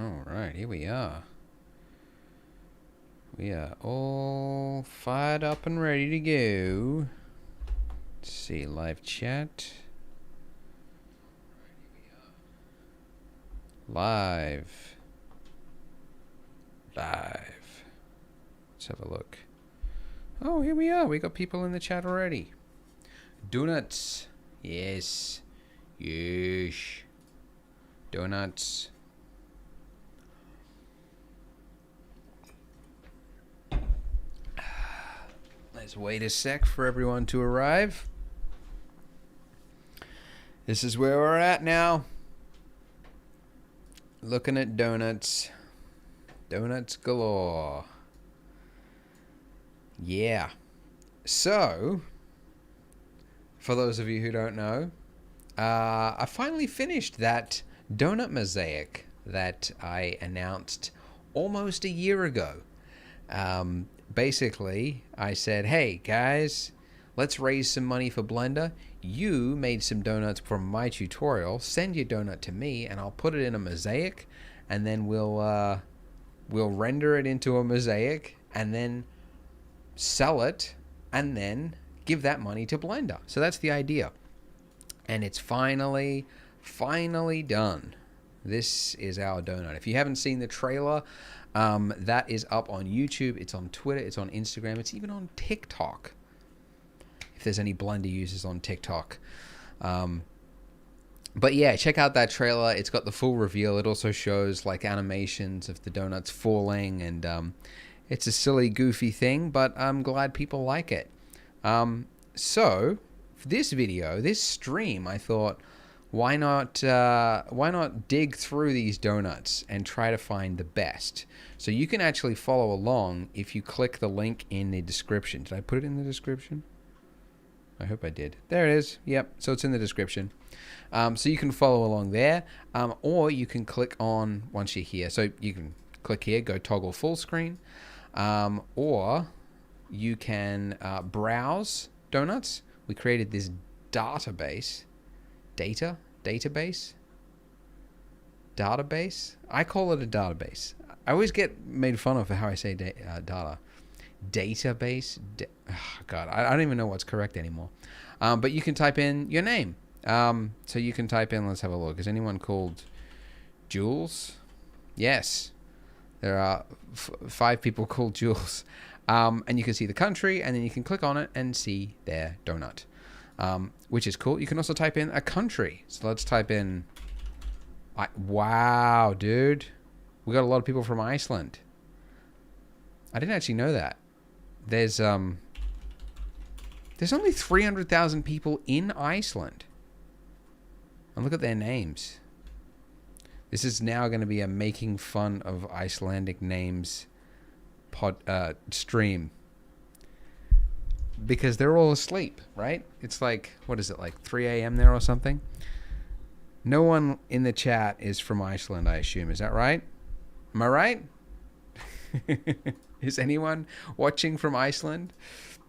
All right, here we are. We are all fired up and ready to go. Let's see, live chat. Live. Let's have a look. Oh, here we are. We got people in the chat already. Donuts. Yes. Yes. Donuts. Let's wait a sec for everyone to arrive. This is where we're at now. Looking at donuts. Donuts galore. Yeah. So, for those of you who don't know, I finally finished that donut mosaic that I announced almost a year ago. Basically, I said, hey guys, let's raise some money for Blender. You made some donuts from my tutorial. Send your donut to me and I'll put it in a mosaic, and then we'll render it into a mosaic and then sell it and then give that money to Blender. So that's the idea. And it's finally done. This is our donut. If you haven't seen the trailer, that is up on YouTube. It's on Twitter. It's on Instagram. It's even on TikTok. If there's any Blender users on TikTok. But yeah, check out that trailer. It's got the full reveal. It also shows like animations of the donuts falling, and it's a silly, goofy thing, but I'm glad people like it. So for this video, this stream, I thought, why not dig through these donuts and try to find the best? So you can actually follow along if you click the link in the description. Did I put it in the description? I hope I did. There it is. Yep. So it's in the description. So you can follow along there, or you can click on once you're here. So you can click here, go toggle full screen, or you can browse donuts. We created this database. Database. I call it a database. I always get made fun of for how I say data. Database. God, I don't even know what's correct anymore. But you can type in your name. So you can type in, let's have a look. Is anyone called Jules? Yes. There are 5 people called Jules. And you can see the country, and then you can click on it and see their donut. Which is cool. You can also type in a country. So let's type in... wow, dude. We got a lot of people from Iceland. I didn't actually know that. There's only 300,000 people in Iceland. And look at their names. This is now going to be a making fun of Icelandic names stream. Because they're all asleep, right? It's like, what is it, like 3 a.m. there or something? No one in the chat is from Iceland, I assume. Is that right? Am I right? Is anyone watching from Iceland?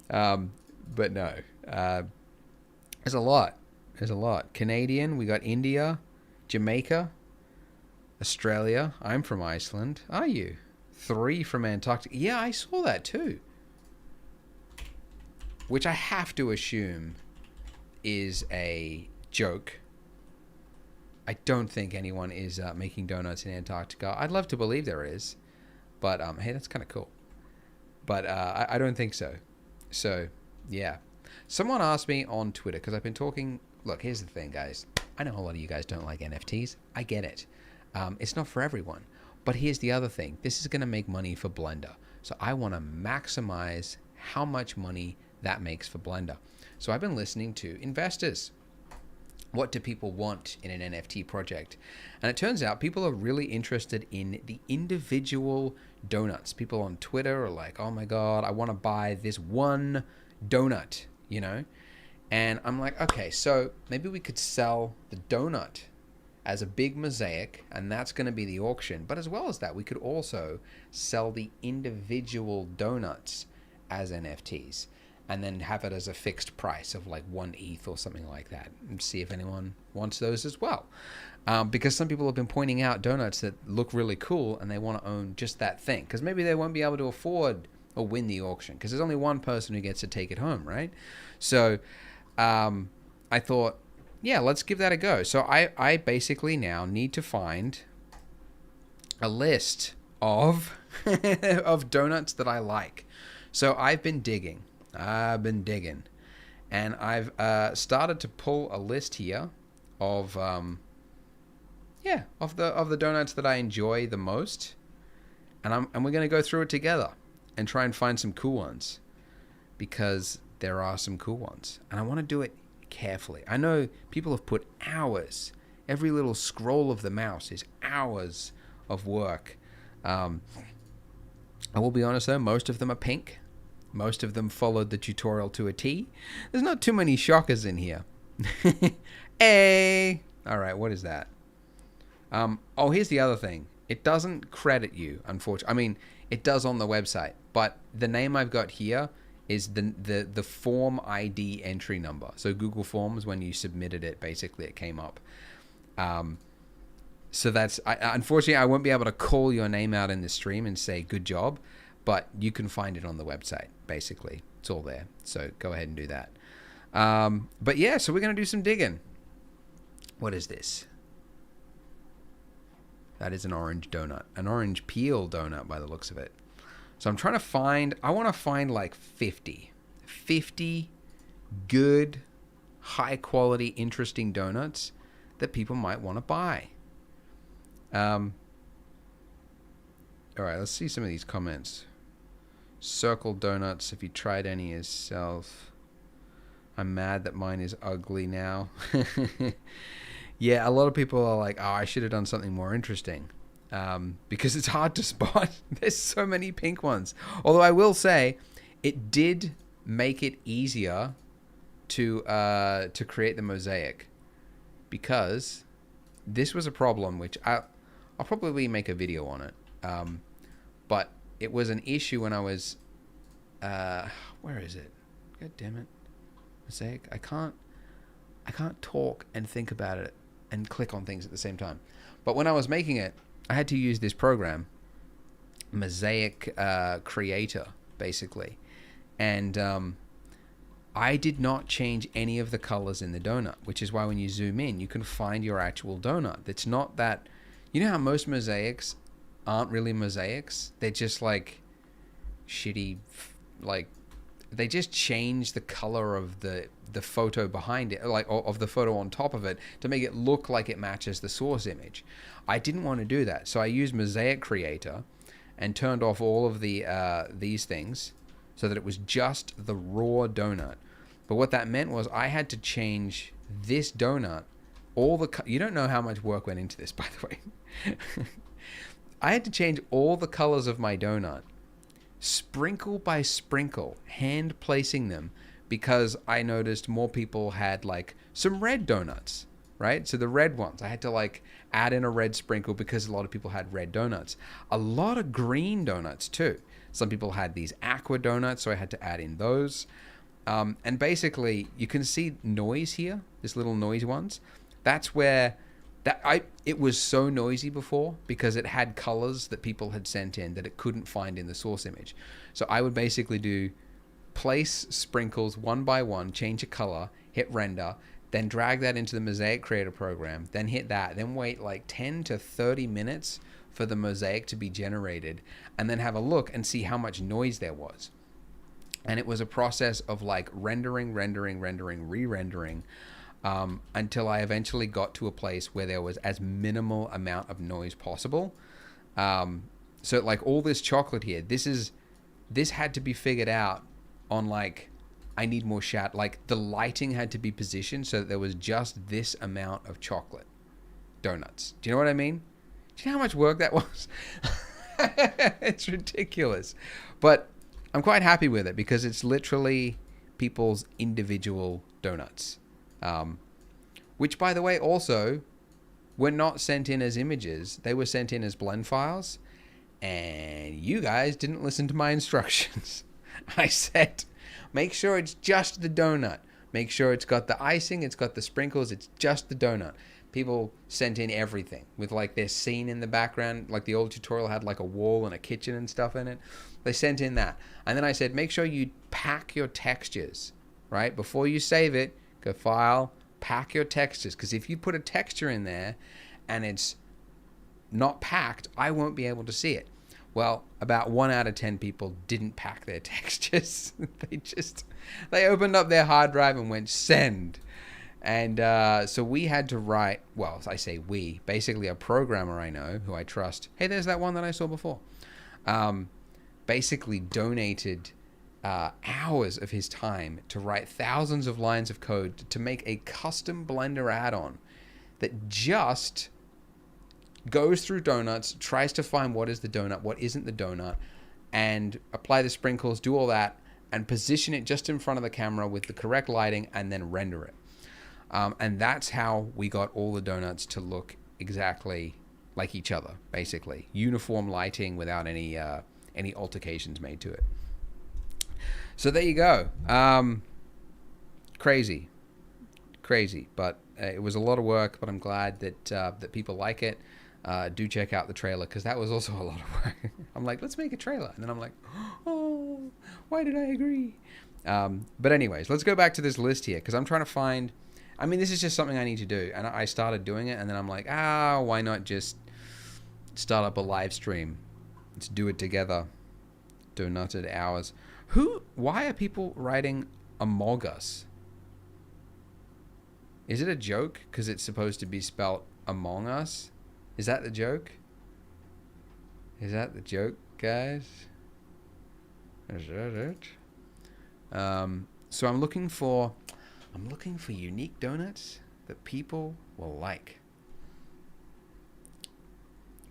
But no. There's a lot. Canadian, we got India, Jamaica, Australia. I'm from Iceland. Are you? 3 from Antarctica. Yeah, I saw that too. Which I have to assume is a joke. I don't think anyone is making donuts in Antarctica. I'd love to believe there is. But, hey, that's kind of cool. But I don't think so. So, yeah. Someone asked me on Twitter, because I've been talking... Look, here's the thing, guys. I know a lot of you guys don't like NFTs. I get it. It's not for everyone. But here's the other thing. This is going to make money for Blender. So I want to maximize how much money that makes for Blender. So I've been listening to investors. What do people want in an NFT project? And it turns out people are really interested in the individual donuts. People on Twitter are like, oh my God, I want to buy this one donut, you know? And I'm like, okay, so maybe we could sell the donut as a big mosaic, and that's going to be the auction. But as well as that, we could also sell the individual donuts as NFTs. and then have it as a fixed price of like 1 ETH or something like that, and see if anyone wants those as well. Because some people have been pointing out donuts that look really cool and they want to own just that thing, because maybe they won't be able to afford or win the auction, because there's only one person who gets to take it home, right? So I thought, yeah, let's give that a go. So I basically now need to find a list of of donuts that I like. So I've been digging, and I've started to pull a list here of of the donuts that I enjoy the most, and we're gonna go through it together and try and find some cool ones, because there are some cool ones, and I want to do it carefully. I know people have put hours. Every little scroll of the mouse is hours of work. I will be honest though, most of them are pink. Most of them followed the tutorial to a T. There's not too many shockers in here. Hey! Alright, what is that? Oh, here's the other thing. It doesn't credit you, unfortunately. I mean, it does on the website, but the name I've got here is the form ID entry number. So Google Forms, when you submitted it, basically it came up. So that's, unfortunately, I won't be able to call your name out in the stream and say good job, but you can find it on the website, basically. It's all there. So go ahead and do that. But yeah, so we're going to do some digging. What is this? That is an orange donut. An orange peel donut by the looks of it. So I'm trying to find, I want to find like 50 good, high quality, interesting donuts that people might want to buy. All right, let's see some of these comments. Circle donuts, have you tried any yourself? I'm mad that mine is ugly now. Yeah, a lot of people are like, oh, I should have done something more interesting. Because it's hard to spot. There's so many pink ones. Although I will say, it did make it easier to create the mosaic, because this was a problem which I'll probably make a video on it. But it was an issue when I was where is it? God damn it, mosaic. I can't talk and think about it and click on things at the same time. But when I was making it, I had to use this program, Mosaic Creator, basically. And I did not change any of the colors in the donut, which is why when you zoom in, you can find your actual donut. It's not that, you know how most mosaics aren't really mosaics? They're just like shitty, like, they just change the color of the photo behind it, like of the photo on top of it, to make it look like it matches the source image. I didn't want to do that, so I used Mosaic Creator and turned off all of the these things so that it was just the raw donut. But what that meant was I had to change this donut, you don't know how much work went into this, by the way. I had to change all the colors of my donut, sprinkle by sprinkle, hand placing them, because I noticed more people had like some red donuts, right? So the red ones, I had to like add in a red sprinkle because a lot of people had red donuts. A lot of green donuts too. Some people had these aqua donuts, so I had to add in those. And basically, you can see noise here, this little noisy ones. That's where it was so noisy before because it had colors that people had sent in that it couldn't find in the source image. So I would basically do place sprinkles one by one, change a color, hit render, then drag that into the Mosaic Creator program, then hit that, then wait like 10 to 30 minutes for the mosaic to be generated, and then have a look and see how much noise there was. And it was a process of like rendering, re-rendering, until I eventually got to a place where there was as minimal amount of noise possible. So like all this chocolate here, this had to be figured out on like, I need more shadow. Like the lighting had to be positioned so that there was just this amount of chocolate donuts. Do you know what I mean? Do you know how much work that was? It's ridiculous. But I'm quite happy with it because it's literally people's individual donuts. Which, by the way, also were not sent in as images. They were sent in as blend files. And you guys didn't listen to my instructions. I said, Make sure it's just the donut. Make sure it's got the icing, it's got the sprinkles, it's just the donut. People sent in everything with like their scene in the background, like the old tutorial had like a wall and a kitchen and stuff in it. They sent in that. And then I said, make sure you pack your textures, right? Before you save it, go File, pack your textures. Because if you put a texture in there and it's not packed, I won't be able to see it. Well, about 1 out of 10 people didn't pack their textures. They opened up their hard drive and went send. And so we had to write, well, I say we, basically a programmer I know who I trust. Hey, there's that one that I saw before. Basically donated hours of his time to write thousands of lines of code to make a custom Blender add-on that just goes through donuts, tries to find what is the donut, what isn't the donut, and apply the sprinkles, do all that, and position it just in front of the camera with the correct lighting, and then render it. And that's how we got all the donuts to look exactly like each other, basically. Uniform lighting without any altercations made to it. So there you go. Crazy. But it was a lot of work, but I'm glad that people like it. Do check out the trailer, because that was also a lot of work. I'm like, let's make a trailer. And then I'm like, oh, why did I agree? But anyways, let's go back to this list here, because I'm trying to find... I mean, this is just something I need to do. And I started doing it, and then I'm like, why not just start up a live stream? Let's do it together. Donutted hours. Why are people writing Among Us? Is it a joke? Because it's supposed to be spelled Among Us? Is that the joke? Is that the joke, guys? Is that it? So I'm looking for unique donuts that people will like.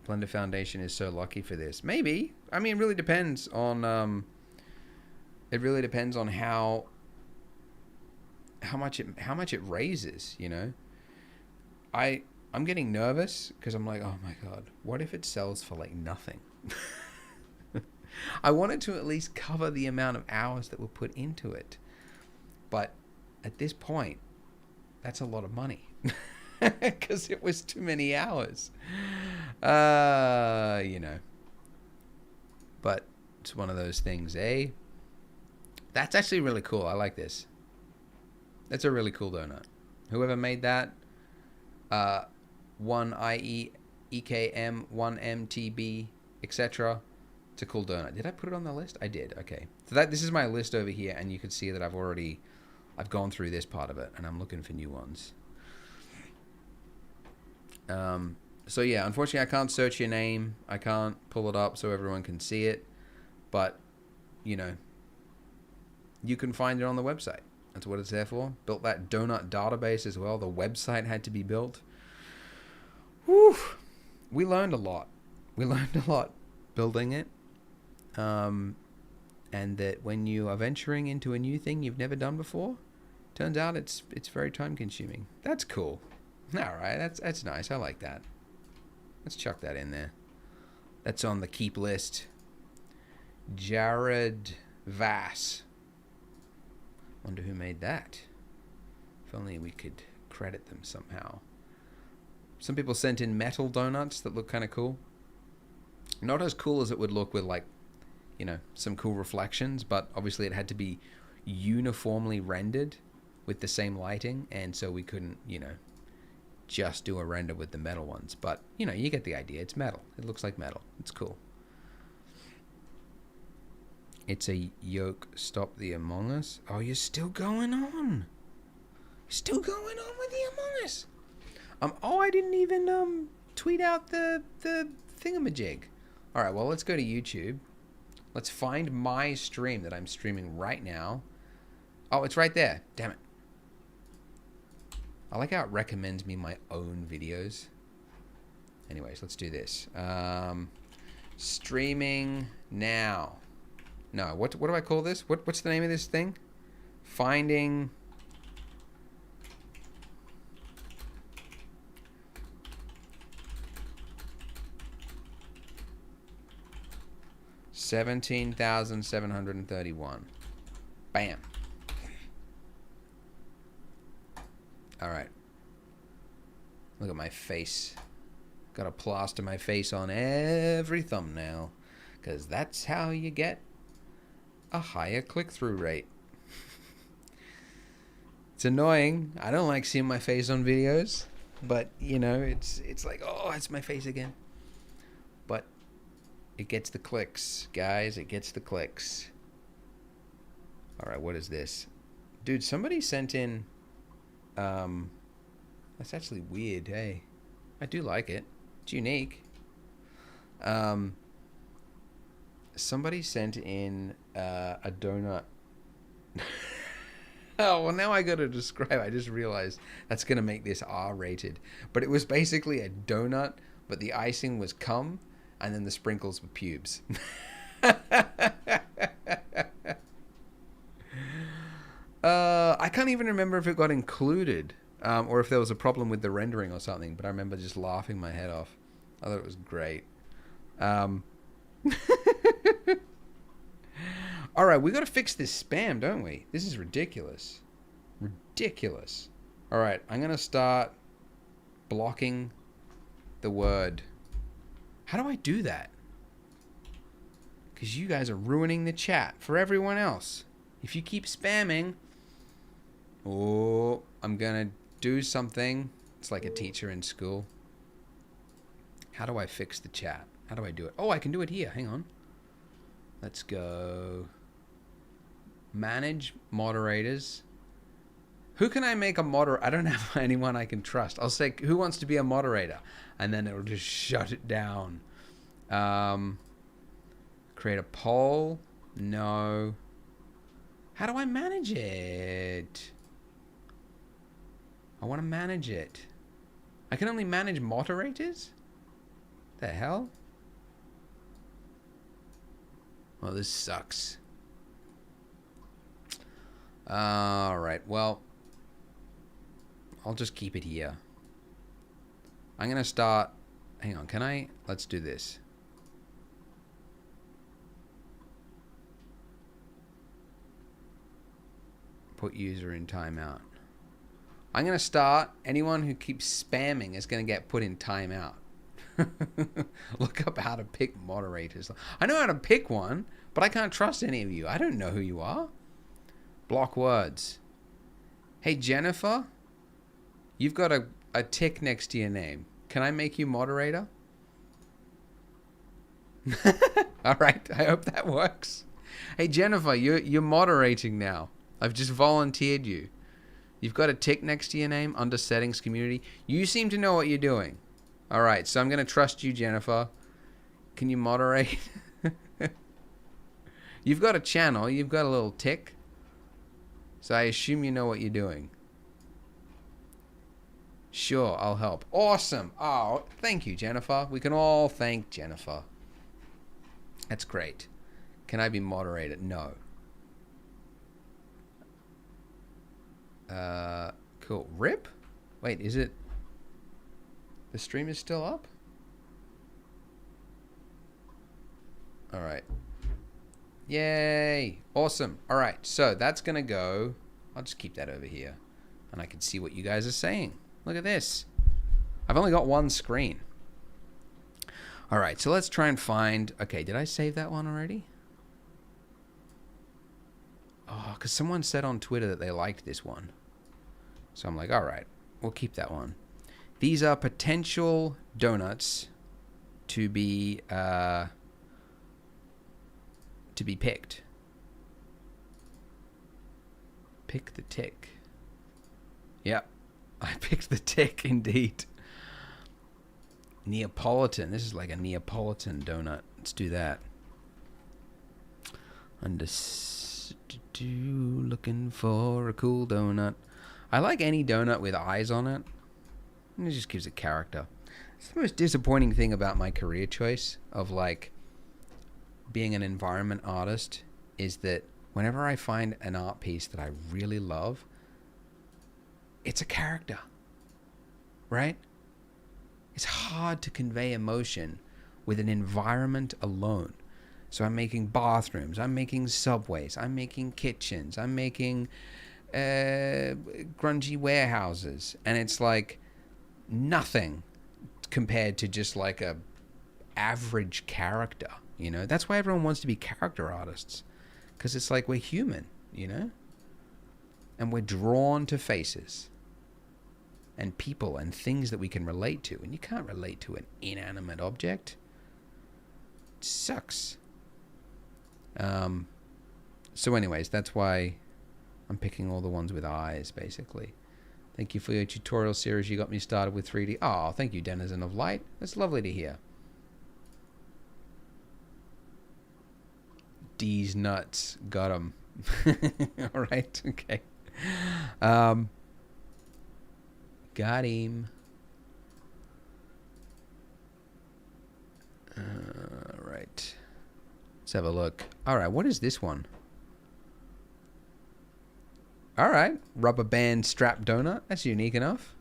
Blender Foundation is so lucky for this. Maybe. I mean, it really depends on how much it raises, you know. I'm getting nervous because I'm like, oh my god, what if it sells for like nothing? I wanted to at least cover the amount of hours that were put into it. But at this point, that's a lot of money. Because it was too many hours. You know. But it's one of those things, eh? That's actually really cool. I like this. That's a really cool donut. Whoever made that, 1IEEKM, 1MTB, etc. It's a cool donut. Did I put it on the list? I did. Okay. So this is my list over here, and you can see that I've gone through this part of it, and I'm looking for new ones. So yeah, unfortunately I can't search your name. I can't pull it up so everyone can see it. But, you know, you can find it on the website. That's what it's there for. Built that donut database as well. The website had to be built. Whew. We learned a lot. Building it. And that when you are venturing into a new thing you've never done before, turns out it's very time consuming. That's cool. All right, that's nice. I like that. Let's chuck that in there. That's on the keep list. Jared Vass. Wonder who made that. If only we could credit them somehow. Some people sent in metal donuts that look kind of cool. Not as cool as it would look with, like, you know, some cool reflections, but obviously it had to be uniformly rendered with the same lighting, and so we couldn't, you know, just do a render with the metal ones. But, you know, you get the idea. It's metal. It looks like metal. It's cool. It's a yoke. Stop the Among Us. Oh, you're still going on. Still going on with the Among Us. Oh, I didn't even tweet out the thingamajig. All right, well, let's go to YouTube. Let's find my stream that I'm streaming right now. Oh, it's right there. Damn it. I like how it recommends me my own videos. Anyways, let's do this. Streaming now. No, what do I call this? What's the name of this thing? Finding... $17,731. Bam. All right. Look at my face. Gotta plaster my face on every thumbnail, because that's how you get a higher click-through rate. It's annoying. I don't like seeing my face on videos, but you know, it's like, oh, it's my face again. But it gets the clicks, guys. It gets the clicks. All right, what is this? Dude, somebody sent in, that's actually weird, hey. I do like it. It's unique. Somebody sent in a donut. Oh, well, now I got to describe. I just realized that's going to make this R-rated. But it was basically a donut, but the icing was cum, and then the sprinkles were pubes. I can't even remember if it got included, or if there was a problem with the rendering or something, but I remember just laughing my head off. I thought it was great. All right, we got to fix this spam, don't we? This is ridiculous. Ridiculous. All right, I'm going to start blocking the word. How do I do that? Because you guys are ruining the chat for everyone else. If you keep spamming, oh, I'm going to do something. It's like a teacher in school. How do I fix the chat? How do I do it? Oh, I can do it here. Hang on. Let's go. Manage moderators. Who can I make a moderator? I don't have anyone I can trust. I'll say, who wants to be a moderator? And then it'll just shut it down. Create a poll. No. How do I manage it? I want to manage it. I can only manage moderators? The hell? Well, this sucks. Alright, well, I'll just keep it here. I'm going to start... Hang on, can I? Let's do this. Put user in timeout. I'm going to start. Anyone who keeps spamming is going to get put in timeout. Look up how to pick moderators. I know how to pick one, but I can't trust any of you. I don't know who you are. Block words. Hey, Jennifer, you've got a tick next to your name. Can I make you moderator? All right, I hope that works. Hey, Jennifer, you're moderating now. I've just volunteered you. You've got a tick next to your name under settings community. You seem to know what you're doing. All right, so I'm going to trust you, Jennifer. Can you moderate? You've got a channel. You've got a little tick. So I assume you know what you're doing. Sure, I'll help. Awesome. Oh, thank you, Jennifer. We can all thank Jennifer. That's great. Can I be moderator? No. Cool. RIP? Wait, is it... The stream is still up? Alright. Yay! Awesome. Alright, so that's gonna go... I'll just keep that over here. And I can see what you guys are saying. Look at this. I've only got one screen. Alright, so let's try and find... Okay, did I save that one already? Oh, because someone said on Twitter that they liked this one. So I'm like, alright, we'll keep that one. These are potential donuts to be picked. Pick the tick. Yep, I picked the tick indeed. Neapolitan. This is like a Neapolitan donut. Let's do that. Looking for a cool donut. I like any donut with eyes on it. And it just gives it character. It's the most disappointing thing about my career choice of like being an environment artist is that whenever I find an art piece that I really love, it's a character, right? It's hard to convey emotion with an environment alone. So I'm making bathrooms, I'm making subways, I'm making kitchens, I'm making grungy warehouses, and it's like nothing compared to just like a average character. You know, that's why everyone wants to be character artists, because it's like we're human, you know, and we're drawn to faces and people and things that we can relate to, and you can't relate to an inanimate object. It sucks. So anyways, that's why I'm picking all the ones with eyes, basically. Thank you for your tutorial series. You got me started with 3D. Oh, thank you, Denizen of Light. That's lovely to hear. D's nuts. Got him. All right. Okay. Got him. All right. Let's have a look. All right. What is this one? All right. Rubber band strap donut. That's unique enough.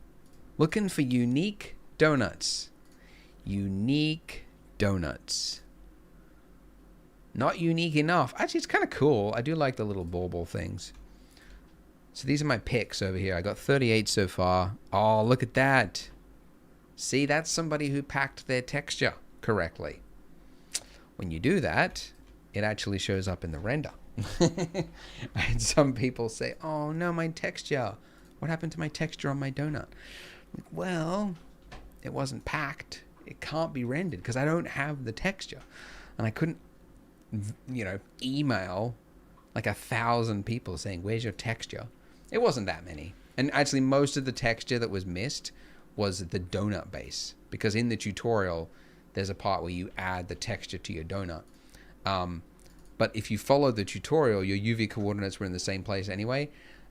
Looking for unique donuts. Unique donuts. Not unique enough. Actually, it's kind of cool. I do like the little bauble things. So these are my picks over here. I got 38 so far. Oh, look at that. See, that's somebody who packed their texture correctly. When you do that, it actually shows up in the render. And some people say, oh no, my texture. What happened to my texture on my donut? Well, it wasn't packed. It can't be rendered because I don't have the texture. And I couldn't, you know, email like 1,000 people saying, where's your texture? It wasn't that many. And actually most of the texture that was missed was the donut base, because in the tutorial there's a part where you add the texture to your donut. But if you follow the tutorial, your UV coordinates were in the same place anyway.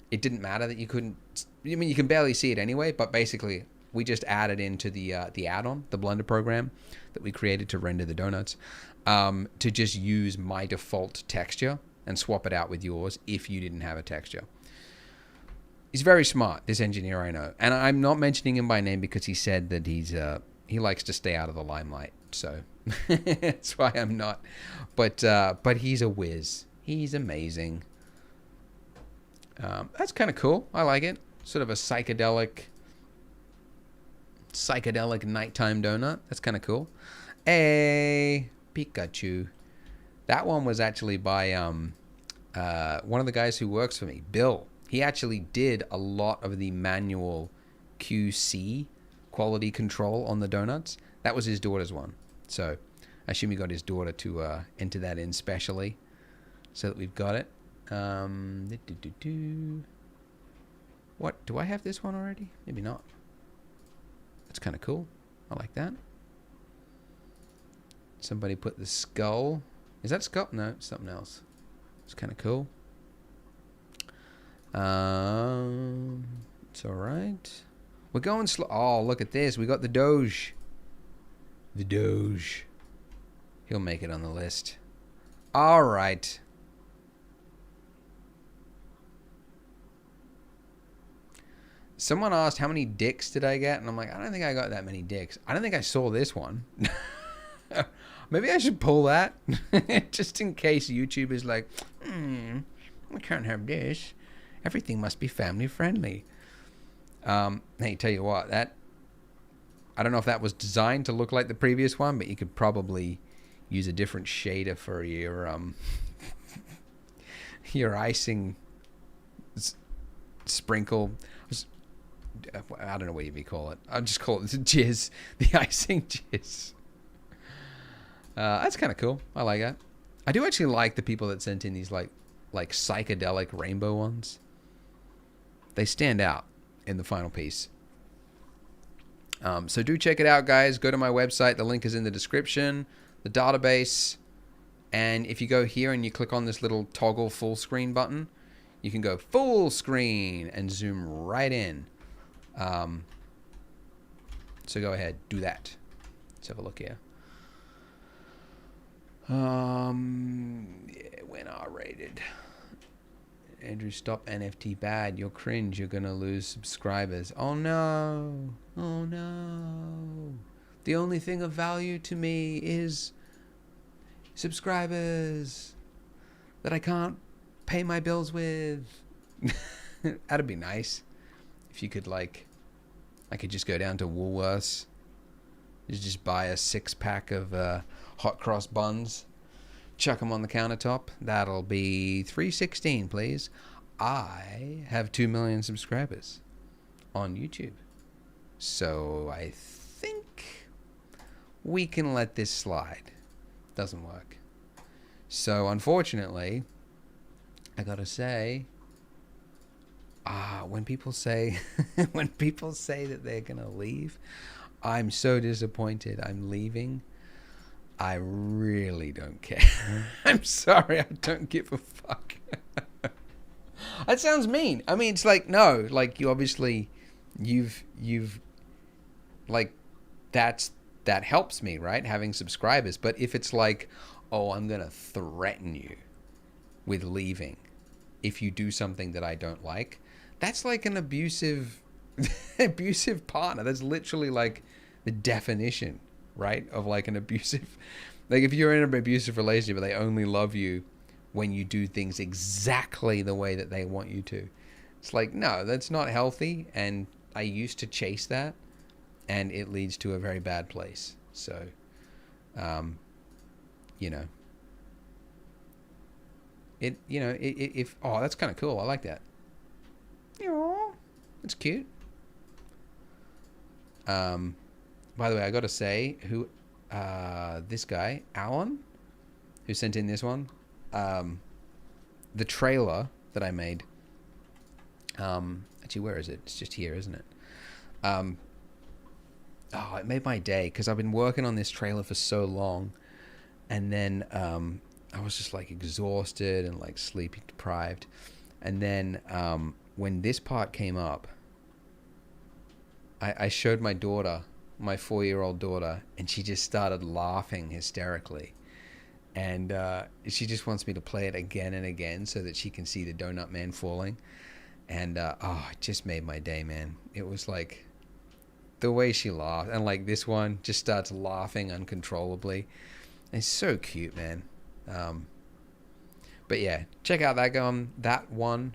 It didn't matter that you couldn't, I mean, you can barely see it anyway, but basically we just added into the add-on, the Blender program that we created to render the donuts, to just use my default texture and swap it out with yours if you didn't have a texture. He's very smart, this engineer I know. And I'm not mentioning him by name because he said that he likes to stay out of the limelight. So that's why I'm not. But he's a whiz. He's amazing. That's kind of cool. I like it. Sort of a psychedelic nighttime donut. That's kind of cool. Hey, Pikachu. That one was actually by one of the guys who works for me, Bill. He actually did a lot of the manual QC, quality control, on the donuts. That was his daughter's one. So I assume he got his daughter to enter that in specially so that we've got it. What? Do I have this one already? Maybe not. That's kind of cool. I like that. Somebody put the skull. Is that skull? No, it's something else. It's kind of cool. It's all right. We're going slow. Oh, look at this. We got the Doge. The Doge. He'll make it on the list. All right. Someone asked how many dicks did I get, and I'm like, I don't think I got that many dicks. I don't think I saw this one. Maybe I should pull that just in case YouTube is like, we can't have this. Everything must be family friendly. Hey, tell you what, that, I don't know if that was designed to look like the previous one, but you could probably use a different shader for your your icing sprinkle. I don't know what you call it. I'll just call it the jizz, the icing jizz. That's kind of cool. I like that. I do actually like the people that sent in these like psychedelic rainbow ones. They stand out in the final piece. So do check it out, guys. Go to my website. The link is in the description, the database. And if you go here and you click on this little toggle full screen button, you can go full screen and zoom right in. So go ahead, do that. Let's have a look here. Yeah, when R-rated. Andrew, stop NFT bad. You're cringe. You're going to lose subscribers. Oh, no. Oh, no. The only thing of value to me is subscribers that I can't pay my bills with. That'd be nice. If you could, like, I could just go down to Woolworths, just buy a 6-pack of hot cross buns, chuck them on the countertop. That'll be $3.16, please. I have 2 million subscribers on YouTube, so I think we can let this slide. Doesn't work. So unfortunately, I gotta say, when people say that they're gonna leave, I'm so disappointed. I'm leaving. I really don't care. I'm sorry. I don't give a fuck. That sounds mean. I mean, it's like, no, like, you obviously, you've like, that helps me, right? Having subscribers. But if it's like, oh, I'm gonna threaten you with leaving if you do something that I don't like, that's like an abusive partner. That's literally like the definition, right, of like an abusive, like, if you're in an abusive relationship and they only love you when you do things exactly the way that they want you to. It's like, no, that's not healthy, and I used to chase that, and it leads to a very bad place. So, you know, if oh, that's kind of cool. I like that. Aww, that's cute. By the way, I got to say, this guy, Alan, who sent in this one, the trailer that I made, actually, where is it? It's just here, isn't it? It made my day, because I've been working on this trailer for so long, and then I was just like exhausted and like sleep deprived, and then when this part came up, I showed my daughter, my 4-year-old daughter, and she just started laughing hysterically. And she just wants me to play it again and again so that she can see the Donut Man falling. And it just made my day, man. It was like the way she laughed. And like this one just starts laughing uncontrollably. It's so cute, man. But yeah, check out that one.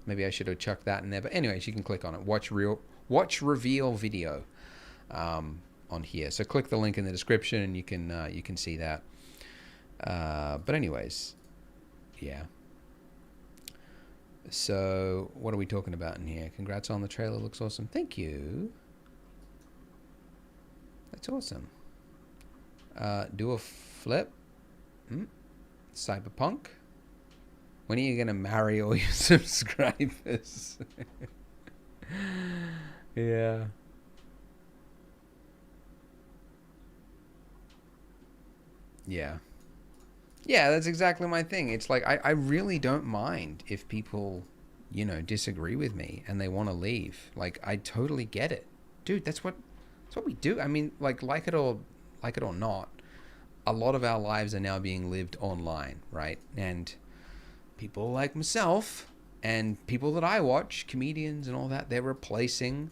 Maybe I should have chucked that in there. But anyways, you can click on it. Watch reveal video on here. So click the link in the description and you can see that. But anyways, yeah. So what are we talking about in here? Congrats on the trailer. Looks awesome. Thank you. That's awesome. Do a flip. Cyberpunk. When are you going to marry all your subscribers? Yeah. Yeah. Yeah, that's exactly my thing. It's like, I really don't mind if people, disagree with me and they want to leave. Like, I totally get it. Dude, that's what we do. I mean, like it or not, a lot of our lives are now being lived online, right? And people like myself and people that I watch, comedians and all that, they're replacing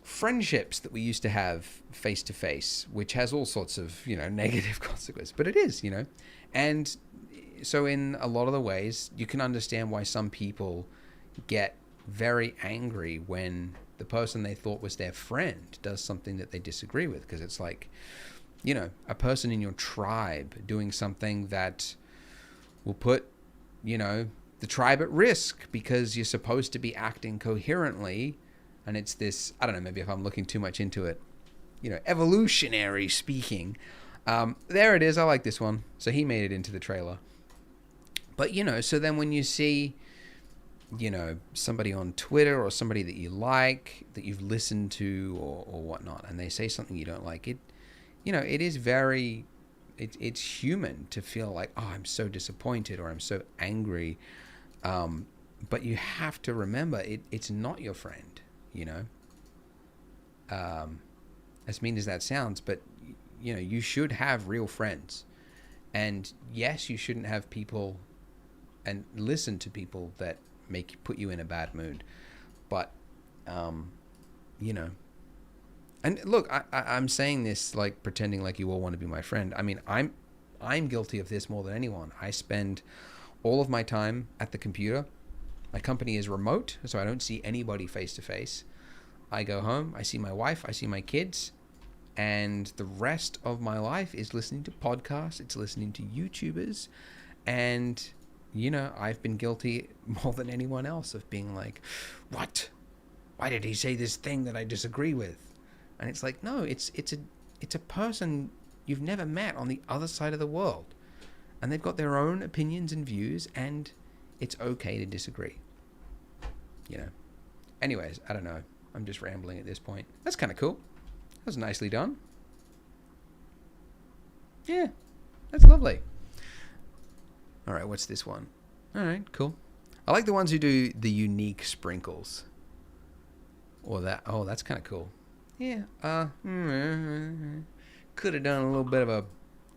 friendships that we used to have face to face, which has all sorts of, negative consequences, but it is, and so in a lot of the ways you can understand why some people get very angry when the person they thought was their friend does something that they disagree with, because it's like, a person in your tribe doing something that will put, the tribe at risk because you're supposed to be acting coherently. And it's this, I don't know, maybe if I'm looking too much into it, evolutionary speaking. There it is. I like this one. So he made it into the trailer. But, so then when you see, somebody on Twitter or somebody that you like, that you've listened to or whatnot, and they say something you don't like, it is very, it's human to feel like, oh, I'm so disappointed or I'm so angry. But you have to remember, it's not your friend. As mean as that sounds, but you should have real friends, and yes, you shouldn't have people and listen to people that put you in a bad mood, but and look, I'm saying this like pretending like you all want to be my friend. I mean, I'm guilty of this more than anyone. I spend all of my time at the computer. My company is remote, so I don't see anybody face to face. I go home, I see my wife, I see my kids, and the rest of my life is listening to podcasts, it's listening to YouTubers, and, you know, I've been guilty more than anyone else of being like, what? Why did he say this thing that I disagree with? And it's like, no, it's a person you've never met on the other side of the world. And they've got their own opinions and views, and it's okay to disagree. You know. Anyways, I don't know. I'm just rambling at this point. That's kind of cool. That was nicely done. Yeah, that's lovely. All right, what's this one? All right, cool. I like the ones who do the unique sprinkles. Or that. Oh, that's kind of cool. Yeah. Could have done a little bit of a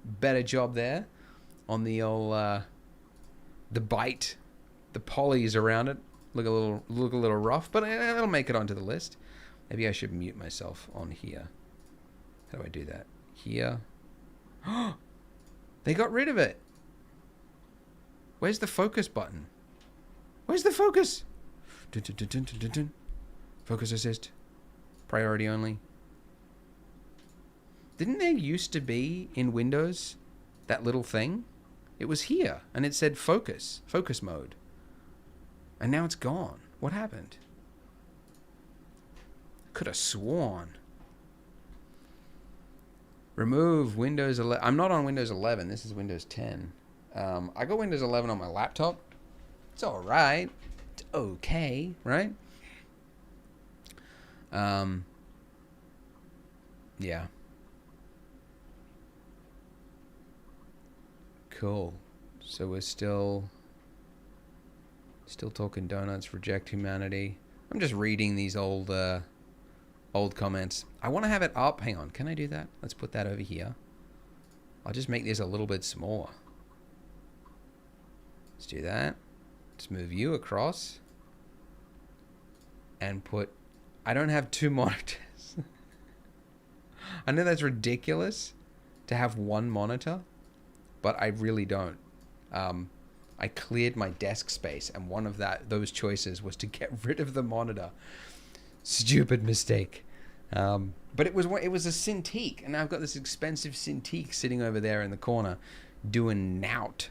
better job there on the old the bite, the polys around it look a little rough, but it'll make it onto the list. Maybe I should mute myself on here. How do I do that? Here. They got rid of it. Where's the focus button? Where's the focus? Dun, dun, dun, dun, dun, dun, dun. Focus assist. Priority only. Didn't there used to be in Windows that little thing? It was here, and it said focus mode. And now it's gone. What happened? Could have sworn. Remove Windows 11. I'm not on Windows 11. This is Windows 10. I got Windows 11 on my laptop. It's all right. It's okay, right? Yeah. Cool. So we're still talking donuts, reject humanity. I'm just reading these old comments. I want to have it up. Hang on. Can I do that? Let's put that over here. I'll just make this a little bit smaller. Let's do that. Let's move you across. And put... I don't have two monitors. I know that's ridiculous to have one monitor, but I really don't. I cleared my desk space, and one of those choices was to get rid of the monitor. Stupid mistake. But it was a Cintiq, and I've got this expensive Cintiq sitting over there in the corner doing nout.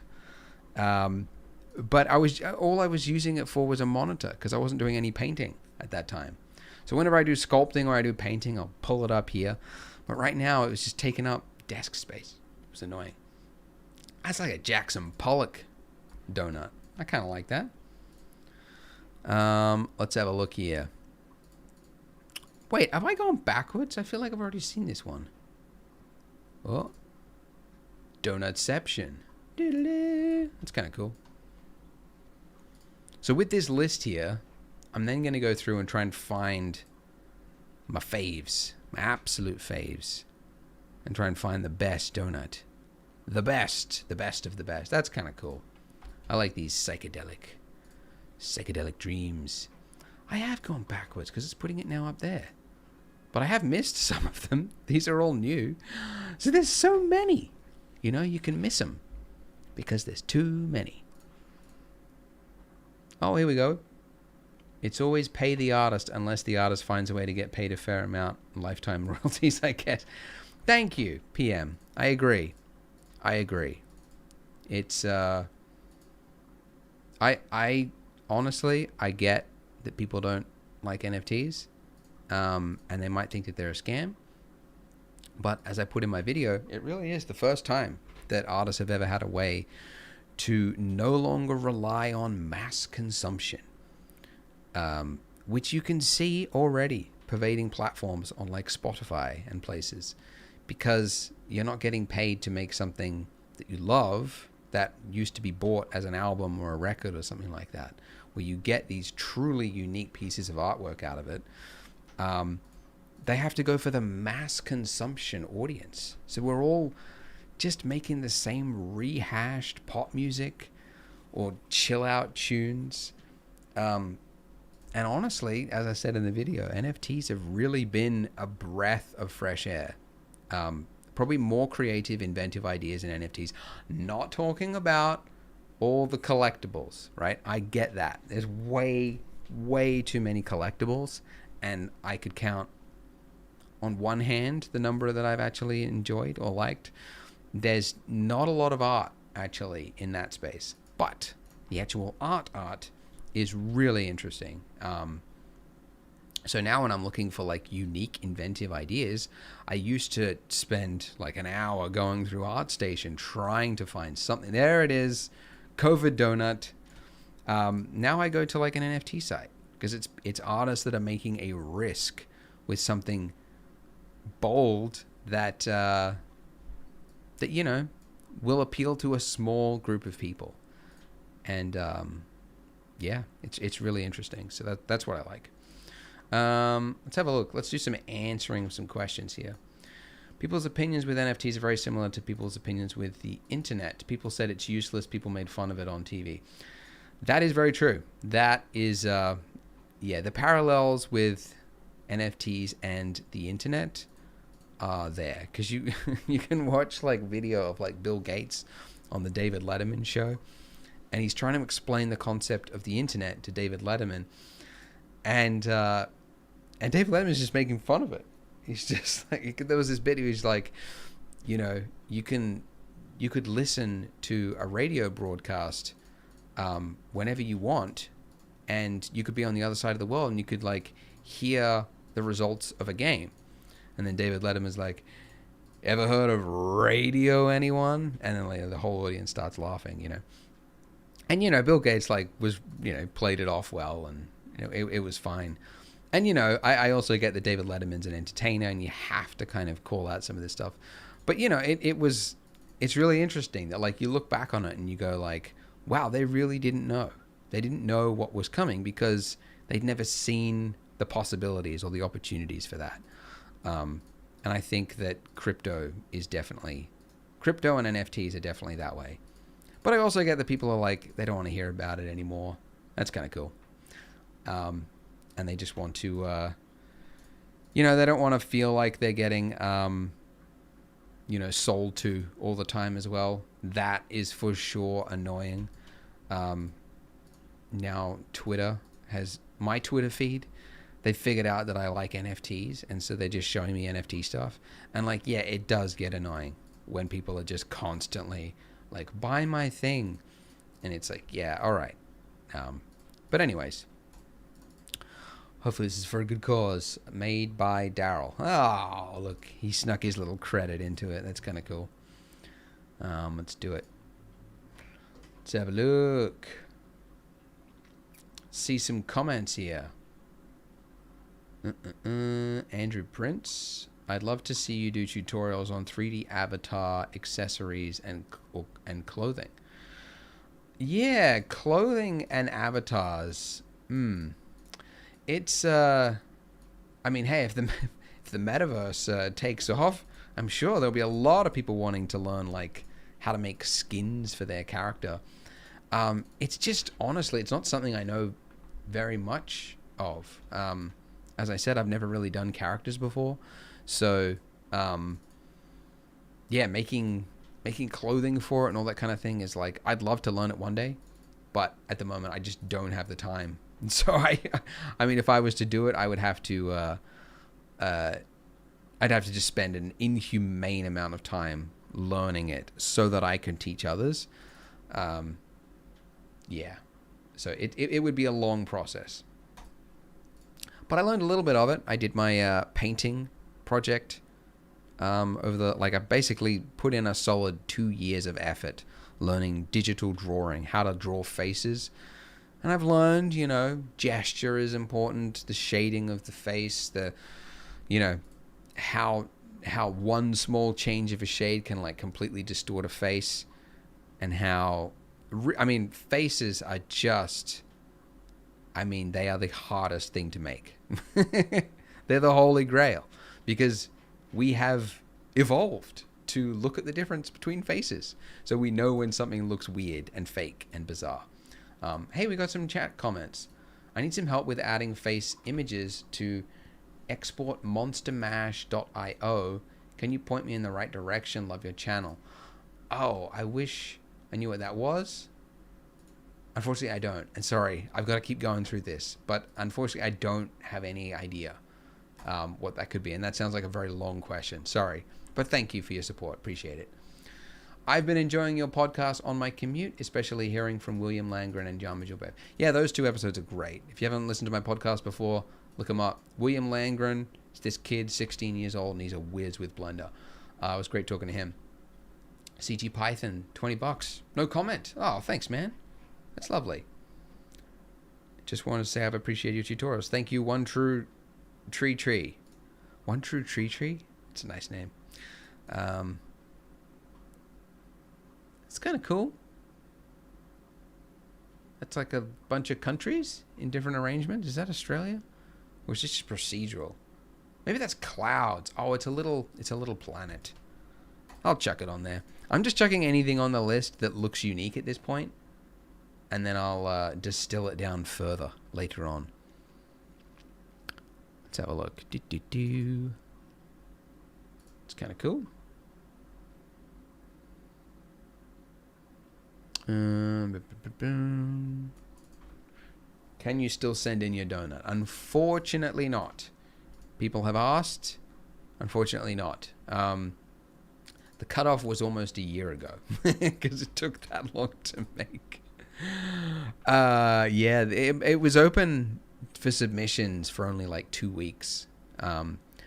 But all I was using it for was a monitor because I wasn't doing any painting at that time. So whenever I do sculpting or I do painting, I'll pull it up here. But right now, it was just taking up desk space. It was annoying. That's like a Jackson Pollock donut. I kind of like that. Let's have a look here. Wait, have I gone backwards? I feel like I've already seen this one. Oh. Donutception. That's kind of cool. So with this list here, I'm then going to go through and try and find my faves, my absolute faves, and try and find the best donut. The best of the best. That's kind of cool. I like these psychedelic dreams. I have gone backwards because it's putting it now up there. But I have missed some of them. These are all new. So there's so many. You know, you can miss them because there's too many. Oh, here we go. It's always pay the artist unless the artist finds a way to get paid a fair amount. Lifetime royalties, I guess. Thank you, PM. I agree. It's, I honestly, I get that people don't like NFTs, and they might think that they're a scam. But as I put in my video, it really is the first time that artists have ever had a way to no longer rely on mass consumption, which you can see already pervading platforms on like Spotify and places, because you're not getting paid to make something that you love that used to be bought as an album or a record or something like that, where you get these truly unique pieces of artwork out of it. They have to go for the mass consumption audience. So we're all just making the same rehashed pop music or chill out tunes. And honestly, as I said in the video, NFTs have really been a breath of fresh air. Probably more creative, inventive ideas in NFTs. Not talking about all the collectibles, right? I get that. There's way too many collectibles, and I could count on one hand the number that I've actually enjoyed or liked. There's not a lot of art actually in that space, but the actual art is really interesting. So now when I'm looking for like unique, inventive ideas, I used to spend like an hour going through ArtStation trying to find something. There it is, COVID donut. Now I go to like an NFT site because it's artists that are making a risk with something bold that that will appeal to a small group of people, and yeah, it's really interesting. So that's what I like. Let's have a look. Let's do some answering of some questions here. People's opinions with NFTs are very similar to people's opinions with the internet. People said it's useless. People made fun of it on TV. That is very true. That is, the parallels with NFTs and the internet are there, because you you can watch like video of like Bill Gates on the David Letterman show, and he's trying to explain the concept of the internet to David Letterman, and David Letterman's just making fun of it. He's just like, there was this bit, he was like, you could listen to a radio broadcast whenever you want, and you could be on the other side of the world, and you could like hear the results of a game. And then David Letterman's like, ever heard of radio, anyone? And then like, the whole audience starts laughing, And, Bill Gates like was, played it off well, and it was fine. And, I also get that David Letterman's an entertainer, and you have to kind of call out some of this stuff. But, it's really interesting that like you look back on it and you go like, wow, they really didn't know. They didn't know what was coming because they'd never seen the possibilities or the opportunities for that. And I think that crypto and NFTs are definitely that way. But I also get that people are like, they don't want to hear about it anymore. That's kind of cool. And they just want to, they don't want to feel like they're getting, sold to all the time as well. That is for sure annoying. Now Twitter has my Twitter feed. They figured out that I like NFTs, and so they're just showing me NFT stuff. And like, yeah, it does get annoying when people are just constantly like, buy my thing. And it's like, yeah, all right. But anyways, hopefully this is for a good cause. Made by Daryl. Oh, look, he snuck his little credit into it. That's kind of cool. Let's do it. Let's have a look. See some comments here. Andrew Prince, I'd love to see you do tutorials on 3D avatar accessories and clothing. Yeah, clothing and avatars. It's I mean, hey, if the metaverse takes off, I'm sure there'll be a lot of people wanting to learn like how to make skins for their character. It's just, honestly, it's not something I know very much of. As I said, I've never really done characters before. So, making clothing for it and all that kind of thing is like, I'd love to learn it one day, but at the moment I just don't have the time. And so I mean, if I was to do it, I would have to, I'd have to just spend an inhumane amount of time learning it so that I can teach others. So it would be a long process. But I learned a little bit of it. I did my painting project I basically put in a solid 2 years of effort learning digital drawing, how to draw faces. And I've learned, gesture is important, the shading of the face, how one small change of a shade can like completely distort a face, and how, faces are just, they are the hardest thing to make. They're the holy grail, because we have evolved to look at the difference between faces. So we know when something looks weird and fake and bizarre. Hey, we got some chat comments. I need some help with adding face images to exportmonstermash.io. Can you point me in the right direction? Love your channel. Oh, I wish I knew what that was. Unfortunately, I don't. And sorry, I've got to keep going through this. But unfortunately, I don't have any idea what that could be. And that sounds like a very long question. Sorry. But thank you for your support. Appreciate it. I've been enjoying your podcast on my commute, especially hearing from William Langren and Jan Majorbev. Yeah, those 2 episodes are great. If you haven't listened to my podcast before, look them up. William Langren is this kid, 16 years old, and he's a whiz with Blender. It was great talking to him. CG Python, $20. No comment. Oh, thanks, man. That's lovely. Just wanted to say I've appreciated your tutorials. Thank you, One True Tree. One True Tree? It's a nice name. It's kind of cool. That's like a bunch of countries in different arrangements. Is that Australia? Or is this just procedural? Maybe that's clouds. Oh, it's a little planet. I'll chuck it on there. I'm just chucking anything on the list that looks unique at this point, and then I'll distill it down further later on. Let's have a look. It's kind of cool. Can you still send in your donut? Unfortunately not. People have asked. Unfortunately not. The cutoff was almost a year ago because it took that long to make. Yeah, it was open for submissions for only like 2 weeks,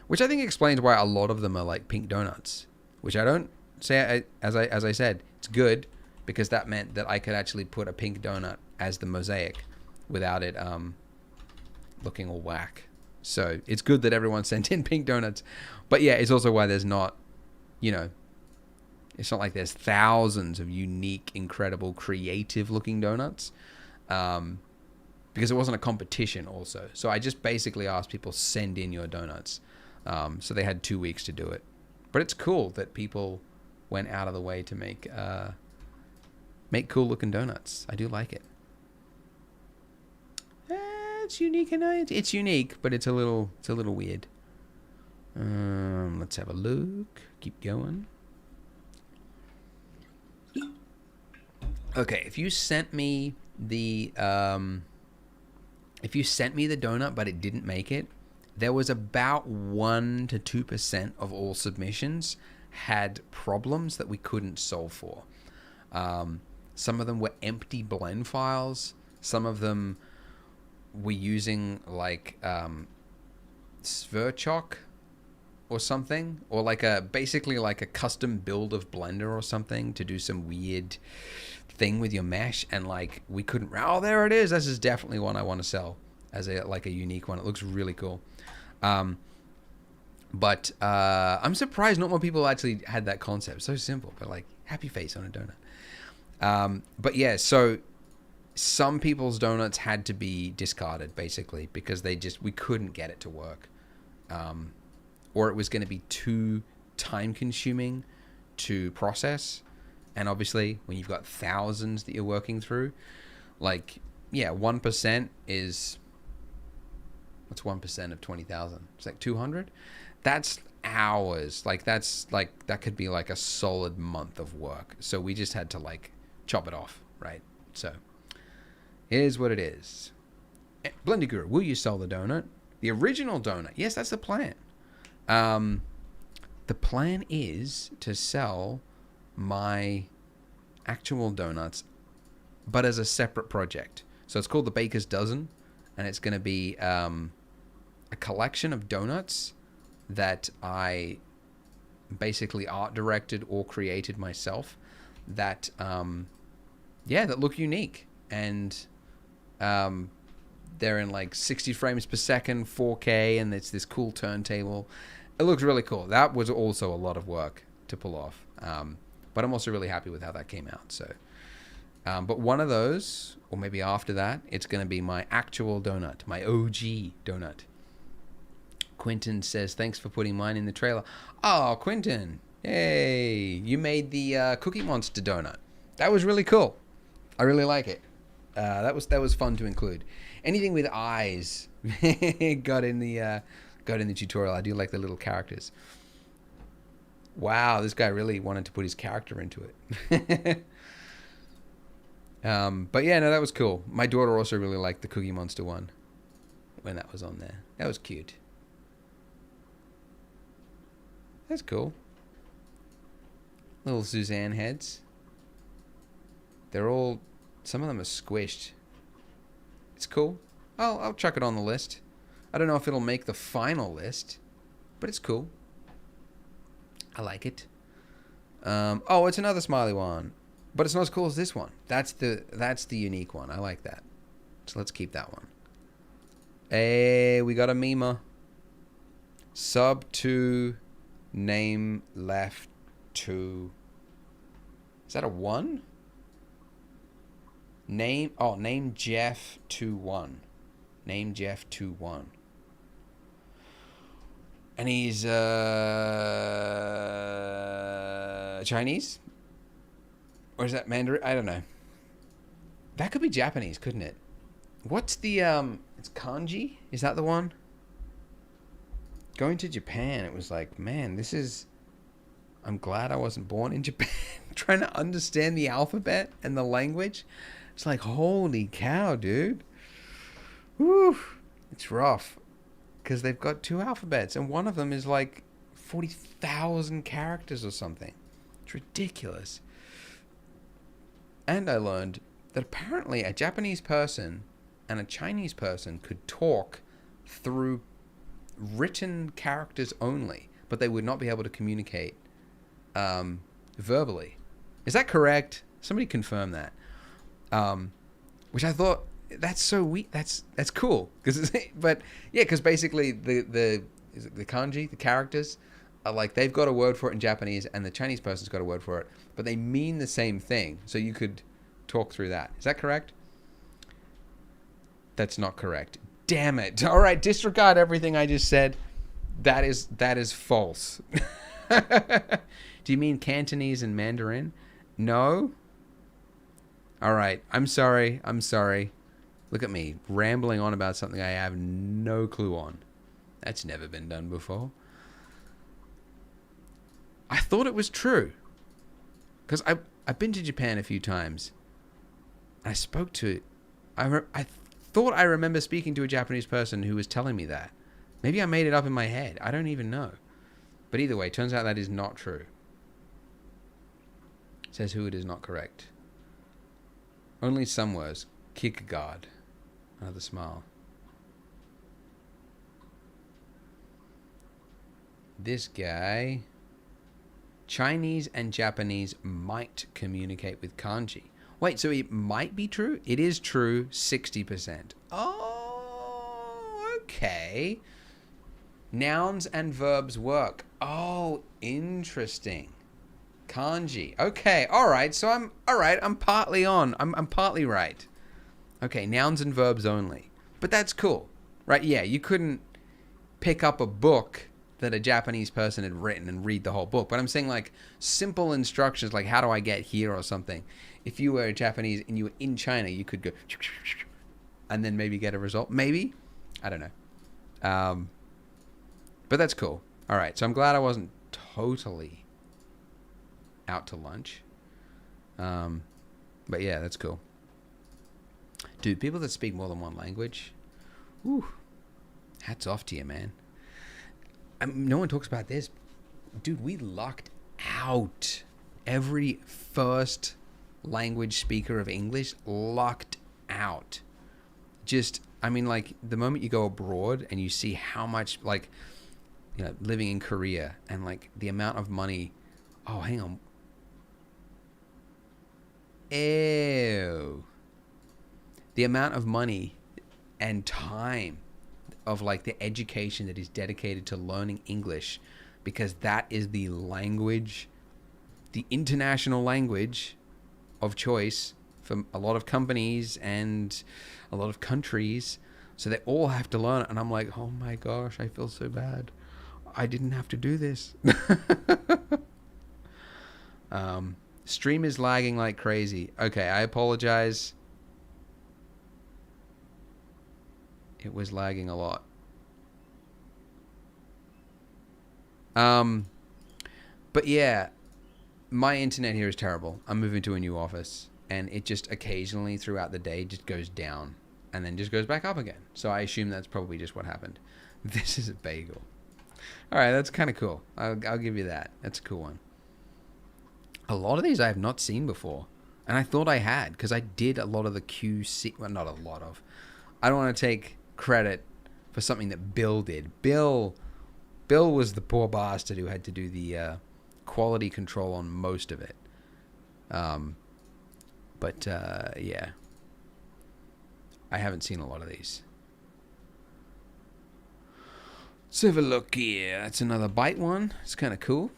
which I think explains why a lot of them are like pink donuts, which I don't say, as I said, it's good because that meant that I could actually put a pink donut as the mosaic without it looking all whack. So it's good that everyone sent in pink donuts. But yeah, it's also why there's not, it's not like there's thousands of unique, incredible, creative looking donuts. Because it wasn't a competition also. So I just basically asked people send in your donuts. So they had 2 weeks to do it. But it's cool that people went out of the way to make cool looking donuts. I do like it. It's unique and it's unique, but it's a little weird. Let's have a look. Keep going. Okay, if you sent me the donut but it didn't make it, there was about 1 to 2% of all submissions had problems that we couldn't solve for. Some of them were empty blend files. Some of them were using like Sverchok or something, or like basically like a custom build of Blender or something to do some weird thing with your mesh, and like we couldn't. Oh, there it is. This is definitely one I want to sell as a unique one. It looks really cool. But I'm surprised not more people actually had that concept. So simple, but like happy face on a donut. But yeah, so some people's donuts had to be discarded basically because we couldn't get it to work. Or it was going to be too time consuming to process. And obviously when you've got thousands that you're working through, like, yeah, 1% is, what's 1% of 20,000? It's like 200. That's hours. Like that could be like a solid month of work. So we just had to like chop it off. Right. So here's what it is. Blender Guru, will you sell the donut? The original donut. Yes, that's the plan. The plan is to sell my actual donuts, but as a separate project. So it's called the Baker's Dozen, and it's going to be a collection of donuts that I basically art directed or created myself that, that look unique. And they're in like 60 frames per second, 4K, and it's this cool turntable. It looks really cool. That was also a lot of work to pull off. But I'm also really happy with how that came out. So, but one of those, or maybe after that, it's going to be my actual donut, my OG donut. Quentin says, thanks for putting mine in the trailer. Oh, Quentin. Hey, you made the Cookie Monster donut. That was really cool. I really like it. That was fun to include. Anything with eyes got in the tutorial. I do like the little characters. Wow, this guy really wanted to put his character into it. But yeah, no, that was cool. My daughter also really liked the Cookie Monster one when that was on there. That was cute. That's cool. Little Suzanne heads. They're all... Some of them are squished. It's cool. I'll chuck it on the list. I don't know if it'll make the final list, but it's cool. I like it. Oh, it's another smiley one, but it's not as cool as this one. That's the unique one. I like that. So let's keep that one. Hey, we got a Mima. Sub 2, name left 2. Is that a 1? Name Jeff 21. Name Jeff 21. And he's Chinese? Or is that Mandarin? I don't know. That could be Japanese, couldn't it? What's the it's kanji? Is that the one? Going to Japan, it was like, man, this is... I'm glad I wasn't born in Japan. Trying to understand the alphabet and the language. It's like, holy cow, dude. Woo. It's rough. Because they've got 2 alphabets. And one of them is like 40,000 characters or something. It's ridiculous. And I learned that apparently a Japanese person and a Chinese person could talk through written characters only. But they would not be able to communicate verbally. Is that correct? Somebody confirm that. Which I thought, that's so weak. That's cool. But yeah, because basically the kanji, the characters, are like, they've got a word for it in Japanese, and the Chinese person's got a word for it, but they mean the same thing. So you could talk through that. Is that correct? That's not correct. Damn it! All right, disregard everything I just said. That is false. Do you mean Cantonese and Mandarin? No. All right. I'm sorry. Look at me, rambling on about something I have no clue on. That's never been done before. I thought it was true. Because I've been to Japan a few times. I spoke to... I thought I remember speaking to a Japanese person who was telling me that. Maybe I made it up in my head. I don't even know. But either way, turns out that is not true. Says who it is not correct. Only some words. Kierkegaard. Another smile. This guy. Chinese and Japanese might communicate with kanji. Wait, so it might be true? It is true, 60%. Oh, okay. Nouns and verbs work. Oh, interesting. Kanji. Okay, alright, so I'm partly on. I'm partly right. Okay, nouns and verbs only. But that's cool. Right, yeah, you couldn't pick up a book that a Japanese person had written and read the whole book. But I'm saying, like, simple instructions, like how do I get here or something. If you were Japanese and you were in China, you could go and then maybe get a result. Maybe. I don't know. But that's cool. All right, so I'm glad I wasn't totally out to lunch. But yeah, that's cool. Dude, people that speak more than one language, whew, hats off to you, man. No one talks about this. Dude, we locked out every first language speaker of English. Locked out. Just, I mean, like, the moment you go abroad and you see how much, like, you know, living in Korea and, like, the amount of money. Oh, hang on. Ew. The amount of money and time of, like, the education that is dedicated to learning English, because that is the language, the international language of choice for a lot of companies and a lot of countries. So they all have to learn it. And I'm like, oh my gosh, I feel so bad. I didn't have to do this. Stream is lagging like crazy. Okay, I apologize. It was lagging a lot. But yeah, my internet here is terrible. I'm moving to a new office. and it just occasionally throughout the day just goes down and then just goes back up again. So I assume that's probably just what happened. This is a bagel. All right, that's kind of cool. I'll give you that. That's a cool one. A lot of these I have not seen before, and I thought I had because I did a lot of the QC. Well, not a lot of. I don't want to take credit for something that Bill did. Bill was the poor bastard who had to do the quality control on most of it. But yeah, I haven't seen a lot of these. Let's have a look here. That's another bite one. It's kind of cool.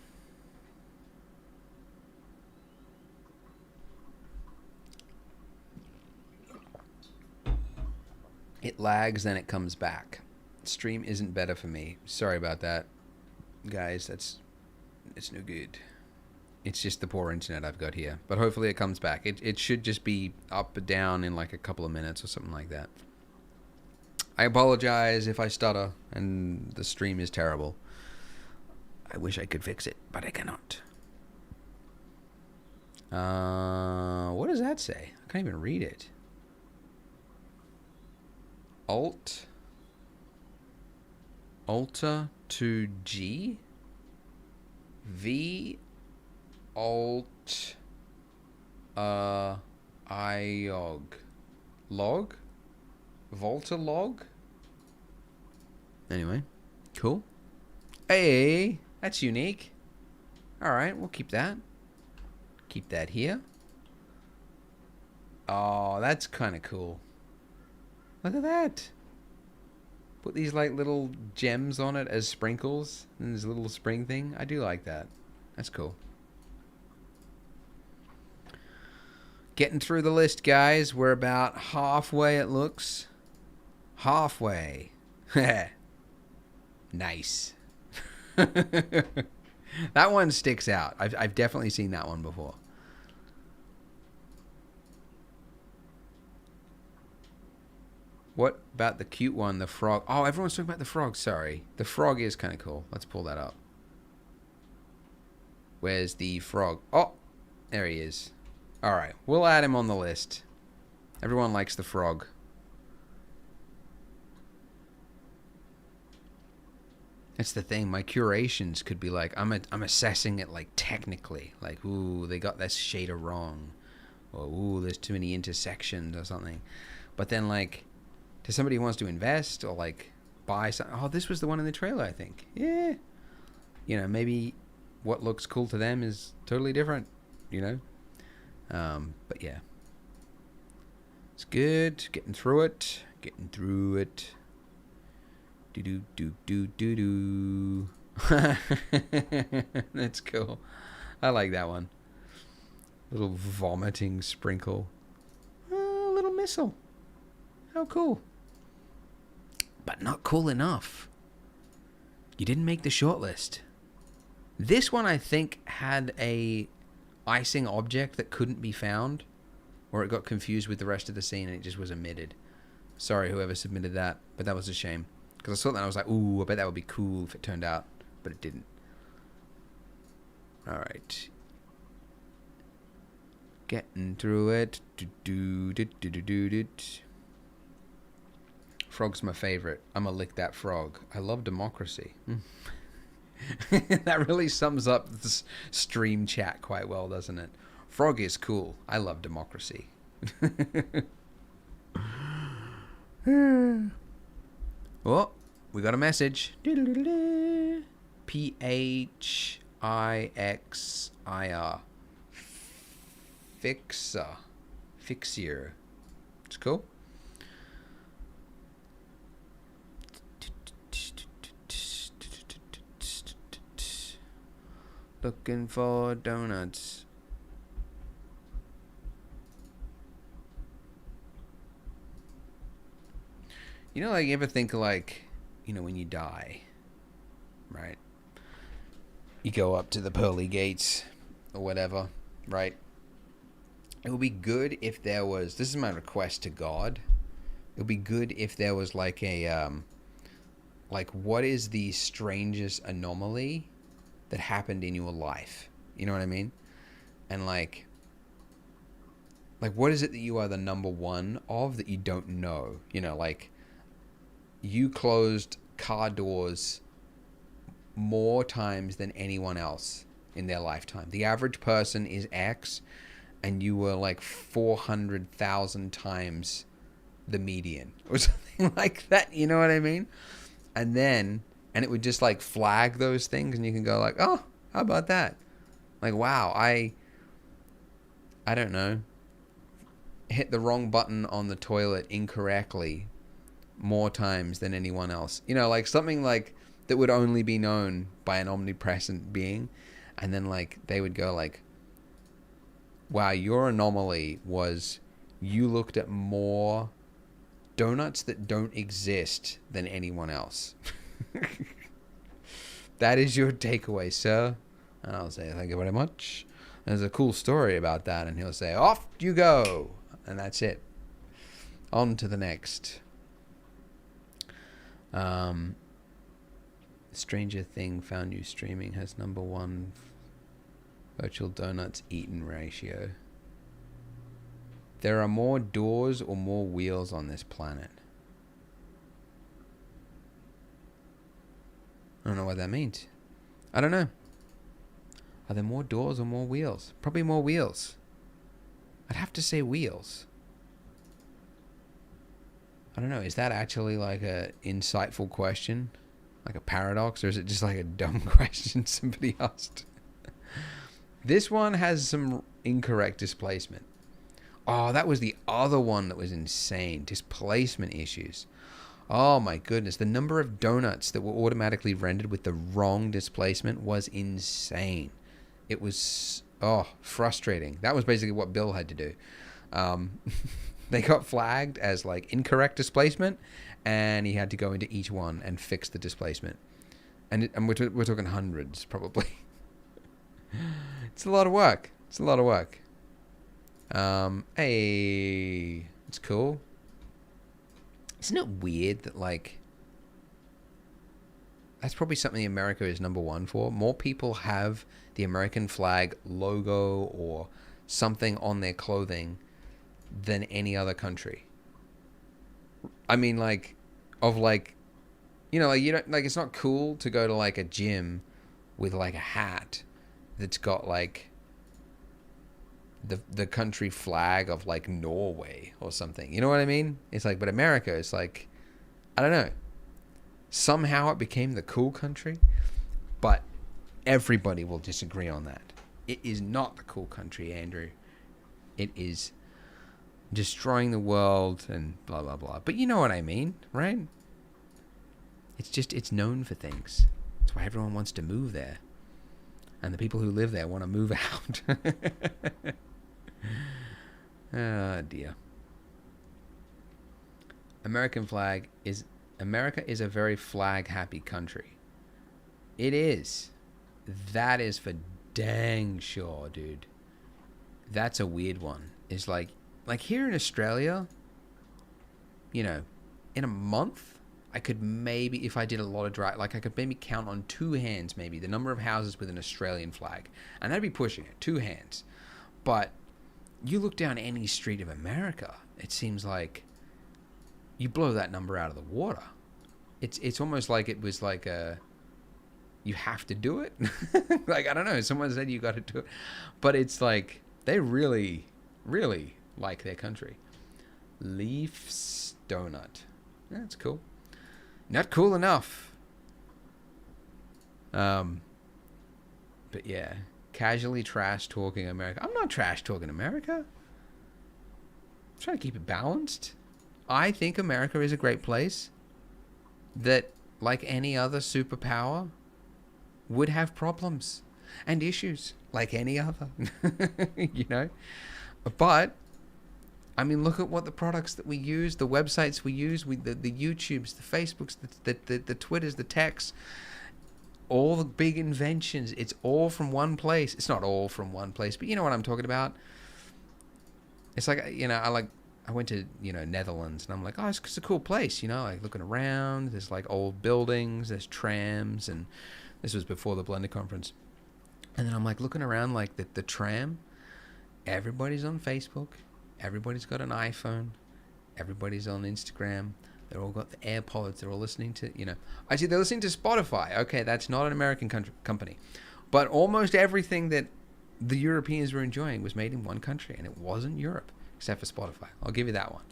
It lags, then it comes back. Stream isn't better for me. Sorry about that, guys. It's no good. It's just the poor internet I've got here. But hopefully it comes back. It should just be up or down in like a couple of minutes or something like that. I apologize if I stutter and the stream is terrible. I wish I could fix it, but I cannot. What does that say? I can't even read it. Alta to G? V alt iog log? Volta log? Anyway, cool. Hey, that's unique. Alright, we'll keep that. Keep that here. Oh, that's kind of cool. Look at that. Put these like little gems on it as sprinkles. And this little spring thing. I do like that. That's cool. Getting through the list, guys. We're about halfway, it looks. Halfway. Nice. That one sticks out. I've definitely seen that one before. What about the cute one, the frog? Oh, everyone's talking about the frog. Sorry. The frog is kind of cool. Let's pull that up. Where's the frog? Oh, there he is. All right. We'll add him on the list. Everyone likes the frog. That's the thing. My curations could be like, I'm assessing it like technically. Like, ooh, they got this shader wrong. Or, ooh, there's too many intersections or something. But then, like, to somebody who wants to invest or like buy something, oh, this was the one in the trailer, I think. Yeah. You know, maybe what looks cool to them is totally different, you know? But yeah. It's good. Getting through it. Getting through it. Do. That's cool. I like that one. Little vomiting sprinkle. Little missile. How cool. But not cool enough. You didn't make the shortlist. This one, I think, had a icing object that couldn't be found, or it got confused with the rest of the scene and it just was omitted. Sorry, whoever submitted that, but that was a shame. Because I saw that and I was like, ooh, I bet that would be cool if it turned out, but it didn't. All right. Getting through it. Frog's my favorite. I'ma lick that frog. I love democracy. That really sums up this stream chat quite well, doesn't it? Frog is cool. I love democracy. Oh, we got a message. Phixir. Fixir. It's cool. Looking for donuts. You know, like, you ever think, like, you know, when you die, right? You go up to the pearly gates or whatever, right? It would be good if there was, this is my request to God, it would be good if there was like a, like, what is the strangest anomaly that happened in your life? You know what I mean? And like Like, what is it that you are the number one of that you don't know? You know, like, you closed car doors more times than anyone else in their lifetime. The average person is X, and you were like 400,000 times the median or something like that. You know what I mean? And it would just like flag those things, and you can go like, oh, how about that? Like, wow, I don't know, hit the wrong button on the toilet incorrectly more times than anyone else. You know, like something like that would only be known by an omnipresent being. And then like they would go like, wow, your anomaly was you looked at more donuts that don't exist than anyone else. That is your takeaway, sir. And I'll say, thank you very much. There's a cool story about that. And he'll say, off you go. And that's it. On to the next. Stranger Thing found you streaming has #1 virtual donuts eaten ratio. There are more doors or more wheels on this planet. I don't know what that means. I don't know. Are there more doors or more wheels? Probably more wheels. I'd have to say wheels. I don't know. Is that actually like a insightful question? Like a paradox? Or is it just like a dumb question somebody asked? This one has some incorrect displacement. Oh, that was the other one that was insane. Displacement issues. Oh my goodness. The number of donuts that were automatically rendered with the wrong displacement was insane. It was, frustrating. That was basically what Bill had to do. They got flagged as like incorrect displacement, and he had to go into each one and fix the displacement. And we're talking hundreds, probably. It's a lot of work. Hey, it's cool. Isn't it weird that like that's probably something America is #1 for? More people have the American flag logo or something on their clothing than any other country. I mean, like, you know, like you don't like. It's not cool to go to like a gym with like a hat that's got like the country flag of like Norway or something. You know what I mean? It's like, but America is like, I don't know. Somehow it became the cool country, but everybody will disagree on that. It is not the cool country, Andrew. It is destroying the world and blah, blah, blah. But you know what I mean, right? It's known for things. That's why everyone wants to move there. And the people who live there want to move out. Oh, dear. America is a very flag-happy country. It is. That is for dang sure, dude. That's a weird one. It's like here in Australia, you know, in a month, I could maybe, if I did a lot of drive, like I could maybe count on 2 hands maybe the number of houses with an Australian flag. And that'd be pushing it, 2 hands. But you look down any street of America, it seems like you blow that number out of the water. It's almost like it was like you have to do it. Like, I don't know, someone said you got to do it. But it's like, they really, really like their country. Leafs Donut. That's cool. Not cool enough. But yeah, casually trash talking America. I'm not trash talking America. I'm trying to keep it balanced. I think America is a great place that, like any other superpower, would have problems and issues like any other. You know? But I mean, look at what the products that we use, the websites we use, the YouTubes, the Facebooks, the Twitters, the texts, all the big inventions. It's all from one place. It's not all from one place, but you know what I'm talking about. It's like, you know, I went to, you know, Netherlands, and I'm like, oh, it's a cool place, you know, like looking around. There's like old buildings, there's trams, and this was before the Blender conference. And then I'm like looking around, like the tram. Everybody's on Facebook. Everybody's got an iPhone. Everybody's on Instagram. They're all got the AirPods. They're all listening to, I see they're listening to Spotify. Okay, that's not an American company. But almost everything that the Europeans were enjoying was made in one country, and it wasn't Europe, except for Spotify. I'll give you that one.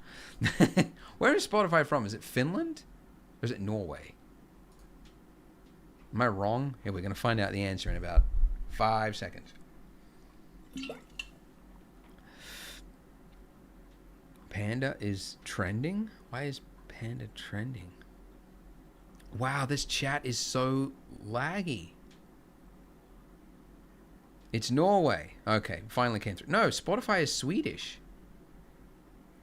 Where is Spotify from? Is it Finland? Or is it Norway? Am I wrong? Here, we're going to find out the answer in about 5 seconds. Panda is trending? Why is Panda trending? Wow, this chat is so laggy. It's Norway. Okay, finally came through. No, Spotify is Swedish.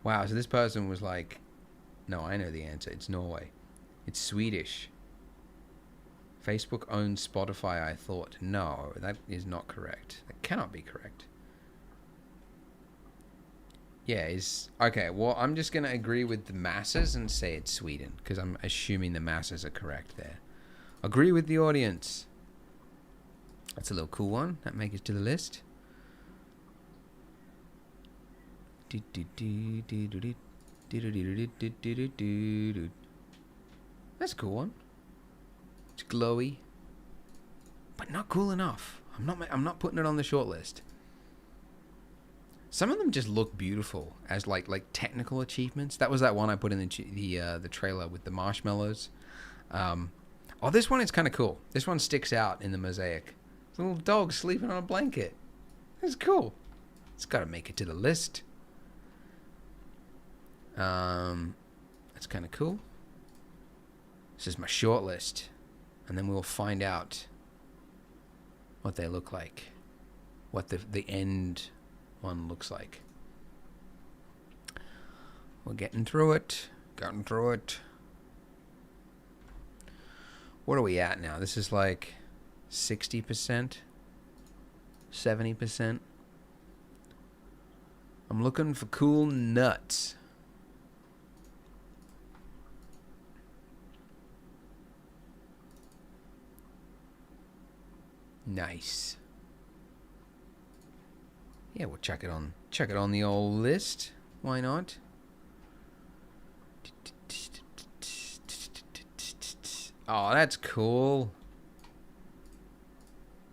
Wow, so this person was like, no, I know the answer. It's Norway. It's Swedish. Facebook owns Spotify, I thought. No, that is not correct. That cannot be correct. Yeah, okay, well, I'm just going to agree with the masses and say it's Sweden, because I'm assuming the masses are correct there. Agree with the audience. That's a little cool one. That makes it to the list. That's a cool one. It's glowy, but not cool enough. I'm not putting it on the short list. Some of them just look beautiful as like technical achievements. That was that one I put in the trailer with the marshmallows. Oh, this one is kind of cool. This one sticks out in the mosaic. It's a little dog sleeping on a blanket. That's cool. It's got to make it to the list. That's kind of cool. This is my short list. And then we'll find out what they look like. What the end one looks like. We're getting through it. What are we at now? This is like 60%, 70%. I'm looking for cool nuts. Nice. Yeah, we'll check it on the old list. Why not? Oh, that's cool.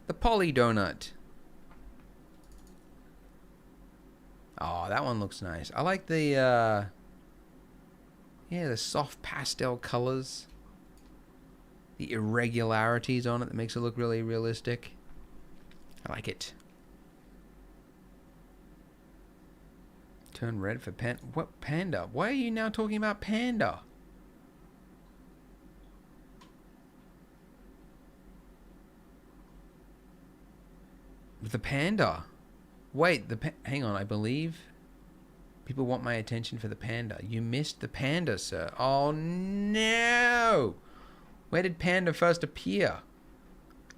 The Polly Donut. Oh, that one looks nice. I like the the soft pastel colors. The irregularities on it that makes it look really realistic. I like it. Turn red for what panda? Why are you now talking about panda? The panda. Wait, hang on, I believe people want my attention for the panda. You missed the panda, sir. Oh no! Where did panda first appear?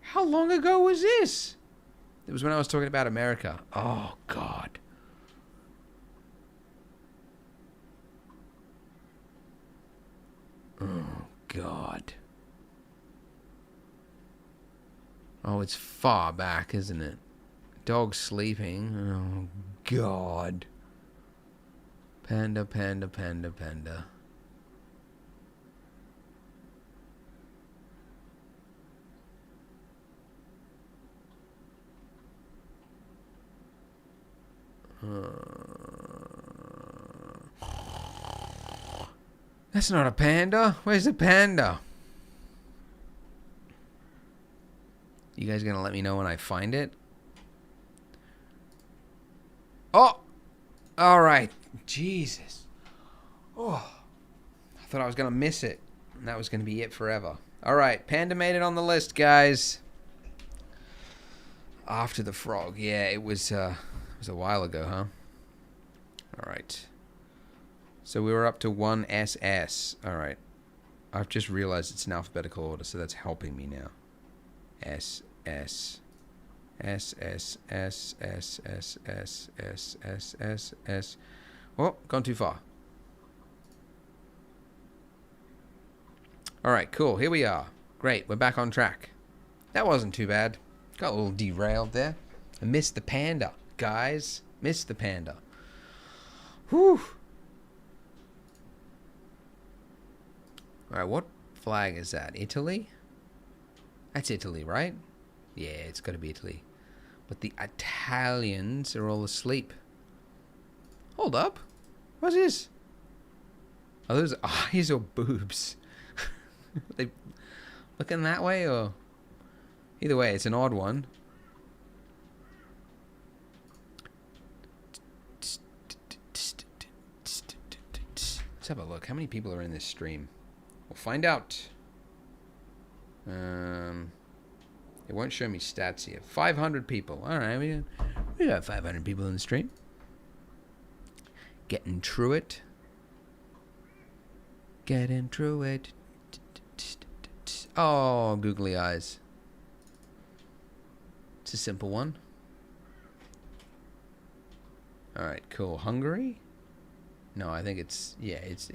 How long ago was this? It was when I was talking about America. Oh God. Oh God. Oh, it's far back, isn't it? Dog sleeping. Oh God. Panda, panda, panda, panda. That's not a panda. Where's the panda? You guys gonna let me know when I find it? Oh! Alright. Jesus. Oh. I thought I was gonna miss it. And that was gonna be it forever. Alright, panda made it on the list, guys. After the frog. Yeah, it was a while ago, huh? Alright. So we were up to 1SS. Alright. I've just realized it's in alphabetical order, so that's helping me now. S, S. S, S, S, S, S, S, S, S, S, S. Oh, gone too far. Alright, cool. Here we are. Great, we're back on track. That wasn't too bad. Got a little derailed there. I missed the panda, guys. Missed the panda. Whew. All right, what flag is that? Italy? That's Italy, right? Yeah, it's got to be Italy. But the Italians are all asleep. Hold up. What's this? Are those eyes or boobs? Are they looking that way or... Either way, it's an odd one. Let's have a look. How many people are in this stream? We'll find out. It won't show me stats here. 500 people. All right, we got 500 people in the stream. Getting through it. Getting through it. Oh, googly eyes. It's a simple one. All right, cool. Hungary? No, I think it's it's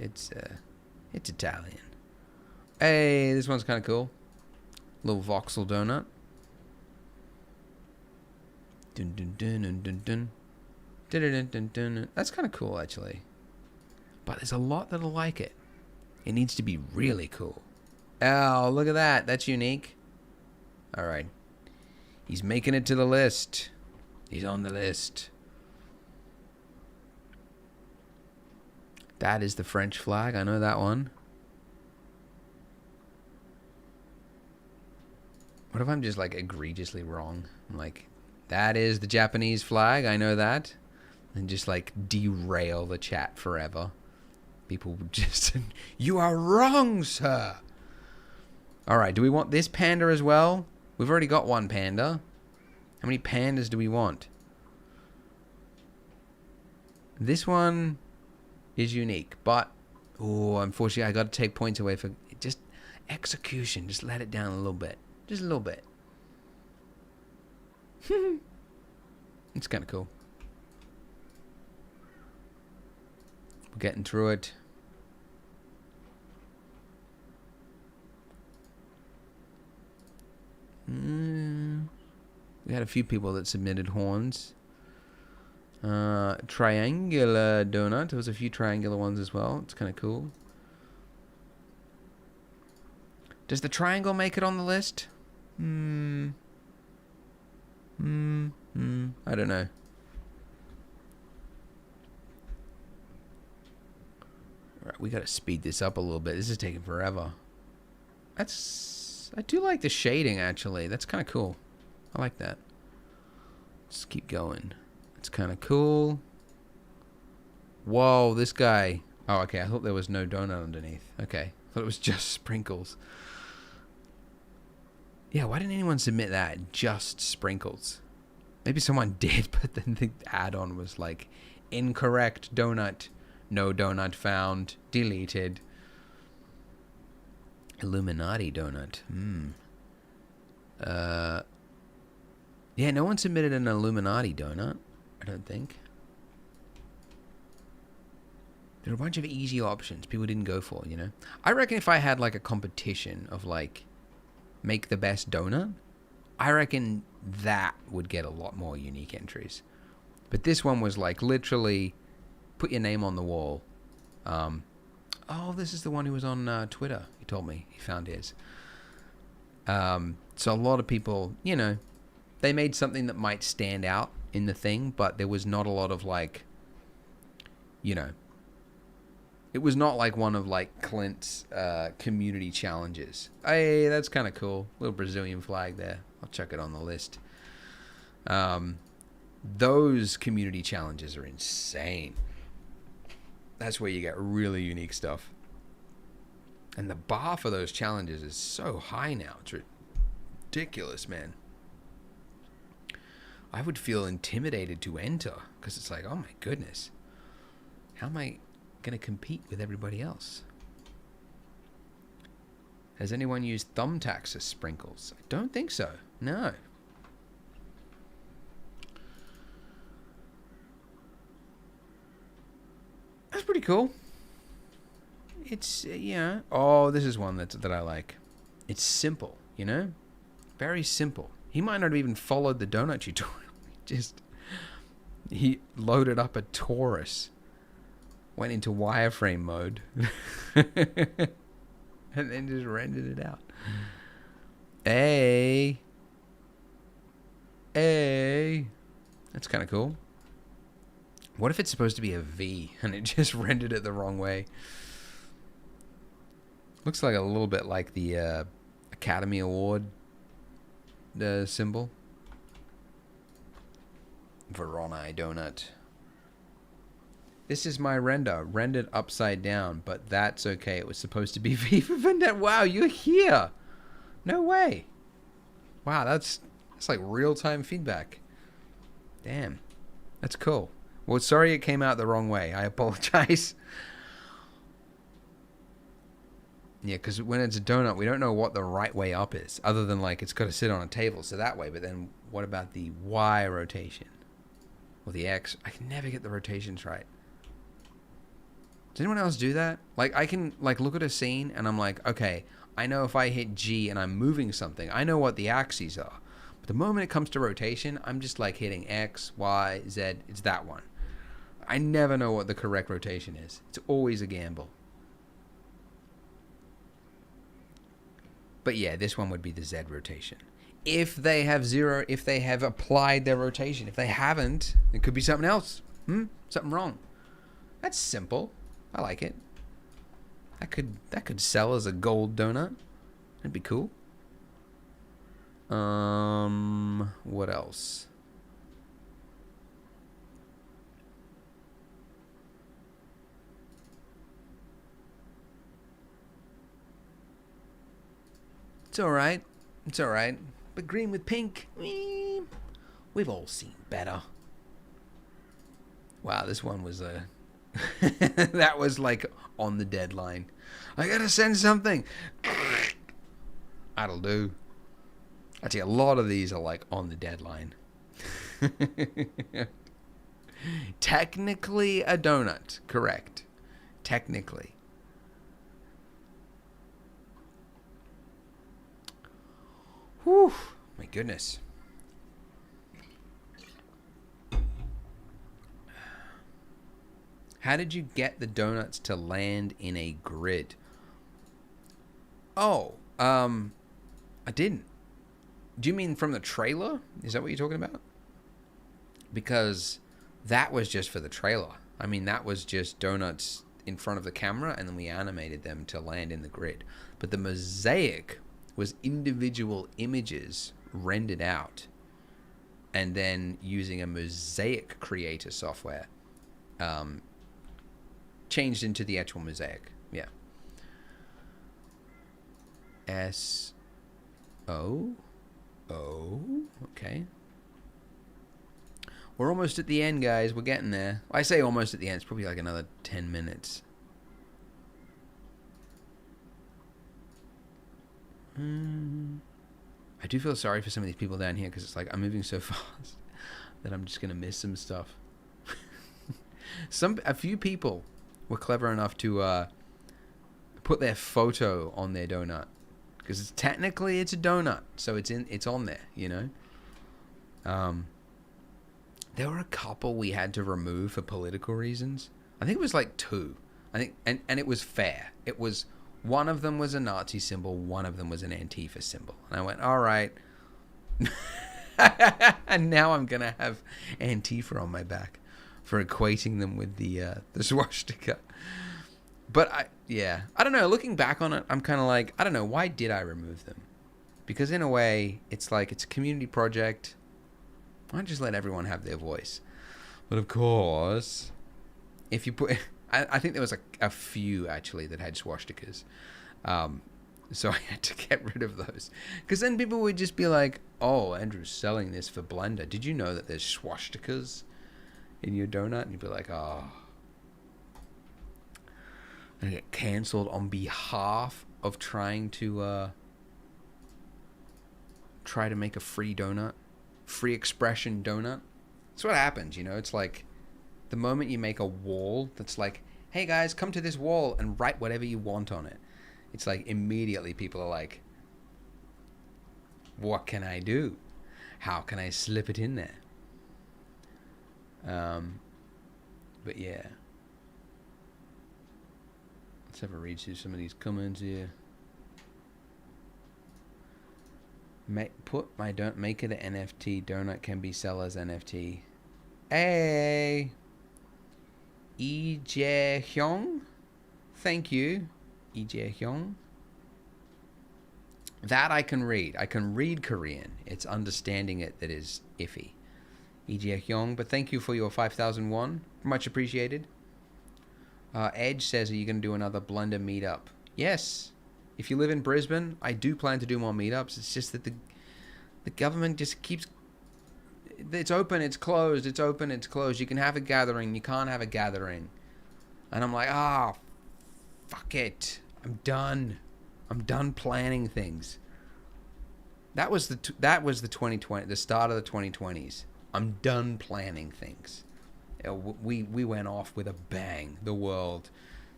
Italian. Hey, this one's kind of cool. Little voxel donut. Dun dun dun dun dun dun. Dun dun dun dun dun. That's kind of cool, actually. But there's a lot that'll like it. It needs to be really cool. Oh, look at that. That's unique. All right. He's making it to the list. He's on the list. That is the French flag. I know that one. What if I'm just like egregiously wrong? I'm like, that is the Japanese flag. I know that. And just like derail the chat forever. People would just, you are wrong, sir. All right, do we want this panda as well? We've already got one panda. How many pandas do we want? This one is unique, but oh, unfortunately, I got to take points away for just execution. Just let it down a little bit, just a little bit. It's kind of cool. We're getting through it. We had a few people that submitted horns. Triangular donut. There was a few triangular ones as well. It's kind of cool. Does the triangle make it on the list? I don't know. Alright, we gotta speed this up a little bit. This is taking forever. I do like the shading, actually. That's kind of cool. I like that. Let's keep going. It's kind of cool. Whoa, this guy. Oh, okay. I thought there was no donut underneath. Okay. I thought it was just sprinkles. Yeah, why didn't anyone submit that? Just sprinkles. Maybe someone did, but then the add-on was like, incorrect donut. No donut found. Deleted. Illuminati donut. Yeah, no one submitted an Illuminati donut, I don't think. There are a bunch of easy options people didn't go for, you know? I reckon if I had like a competition of like, make the best donut, I reckon that would get a lot more unique entries. But this one was like literally put your name on the wall. Oh, this is the one who was on Twitter. He told me he found his. So a lot of people, you know, they made something that might stand out in the thing, but there was not a lot of like, you know, it was not like one of like Clint's community challenges. Hey, that's kind of cool. Little Brazilian flag there. I'll chuck it on the list. Those community challenges are insane. That's where you get really unique stuff. And the bar for those challenges is so high now. It's ridiculous, man. I would feel intimidated to enter because it's like, oh my goodness. How am I going to compete with everybody else? Has anyone used thumbtacks as sprinkles? I don't think so. No. That's pretty cool. It's, yeah. Oh, this is one that I like. It's simple, you know? Very simple. He might not have even followed the donut tutorial. He loaded up a Taurus. Went into wireframe mode. And then just rendered it out. A. That's kind of cool. What if it's supposed to be a V and it just rendered it the wrong way? Looks like a little bit like the Academy Award symbol. Voronoi donut. This is my render, rendered upside down, but that's okay. It was supposed to be V for Vendetta. Wow, you're here. No way. Wow, that's like real-time feedback. Damn. That's cool. Well, sorry it came out the wrong way. I apologize. Yeah, because when it's a donut, we don't know what the right way up is, other than like it's got to sit on a table, so that way. But then what about the Y rotation? Or the X? I can never get the rotations right. Does anyone else do that? Like, I can like look at a scene and I'm like, okay, I know if I hit G and I'm moving something, I know what the axes are. But the moment it comes to rotation, I'm just like hitting X, Y, Z. It's that one. I never know what the correct rotation is. It's always a gamble. But yeah, this one would be the Z rotation. If they have zero, if they have applied their rotation. If they haven't, it could be something else. Something wrong. That's simple. I like it. That could sell as a gold donut. That'd be cool. What else? It's alright. It's alright. But green with pink, we've all seen better. Wow, this one was a... that was like on the deadline. I gotta send something. That'll do. Actually, a lot of these are like on the deadline. Technically a donut. Correct. Technically. Whew. My goodness. How did you get the donuts to land in a grid? Oh, I didn't. Do you mean from the trailer? Is that what you're talking about? Because that was just for the trailer. I mean, that was just donuts in front of the camera, and then we animated them to land in the grid. But the mosaic was individual images rendered out, and then using a mosaic creator software, changed into the actual mosaic. Yeah. S-O? Oh, okay. We're almost at the end, guys. We're getting there. I say almost at the end. It's probably like another 10 minutes. I do feel sorry for some of these people down here because it's like I'm moving so fast that I'm just going to miss some stuff. A few people were clever enough to put their photo on their donut. Because technically it's a donut, so it's on there, you know. There were a couple we had to remove for political reasons. I think it was like 2. I think, and it was fair. It was, one of them was a Nazi symbol, one of them was an Antifa symbol, and I went, all right. And now I'm gonna have Antifa on my back for equating them with the swastika. But I don't know. Looking back on it, I'm kind of like, I don't know. Why did I remove them? Because in a way, it's like it's a community project. Why not just let everyone have their voice? But of course, if you put, I think there was a few actually that had swastikas. So I had to get rid of those. Because then people would just be like, oh, Andrew's selling this for Blender. Did you know that there's swastikas in your donut? And you'd be like, oh. And I get cancelled on behalf of trying to make a free donut, free expression donut. That's what happens, you know. It's like the moment you make a wall that's like, hey guys, come to this wall and write whatever you want on it. It's like immediately people are like, what can I do? How can I slip it in there? But yeah. Let's have a read through some of these comments here. Make it an NFT. Donut can be sell as NFT. Hey, Lee Jae-hyung. Thank you, Lee Jae-hyung. That I can read. I can read Korean. It's understanding it that is iffy. Lee Jae-hyung, but thank you for your 5,001. Much appreciated. Edge says, are you going to do another Blender meetup? Yes. If you live in Brisbane, I do plan to do more meetups. It's just that the government just keeps... It's open, it's closed, it's open, it's closed. You can have a gathering, you can't have a gathering. And I'm like, fuck it. I'm done. I'm done planning things. That was the 2020, the start of the 2020s. I'm done planning things. We went off with a bang. The world,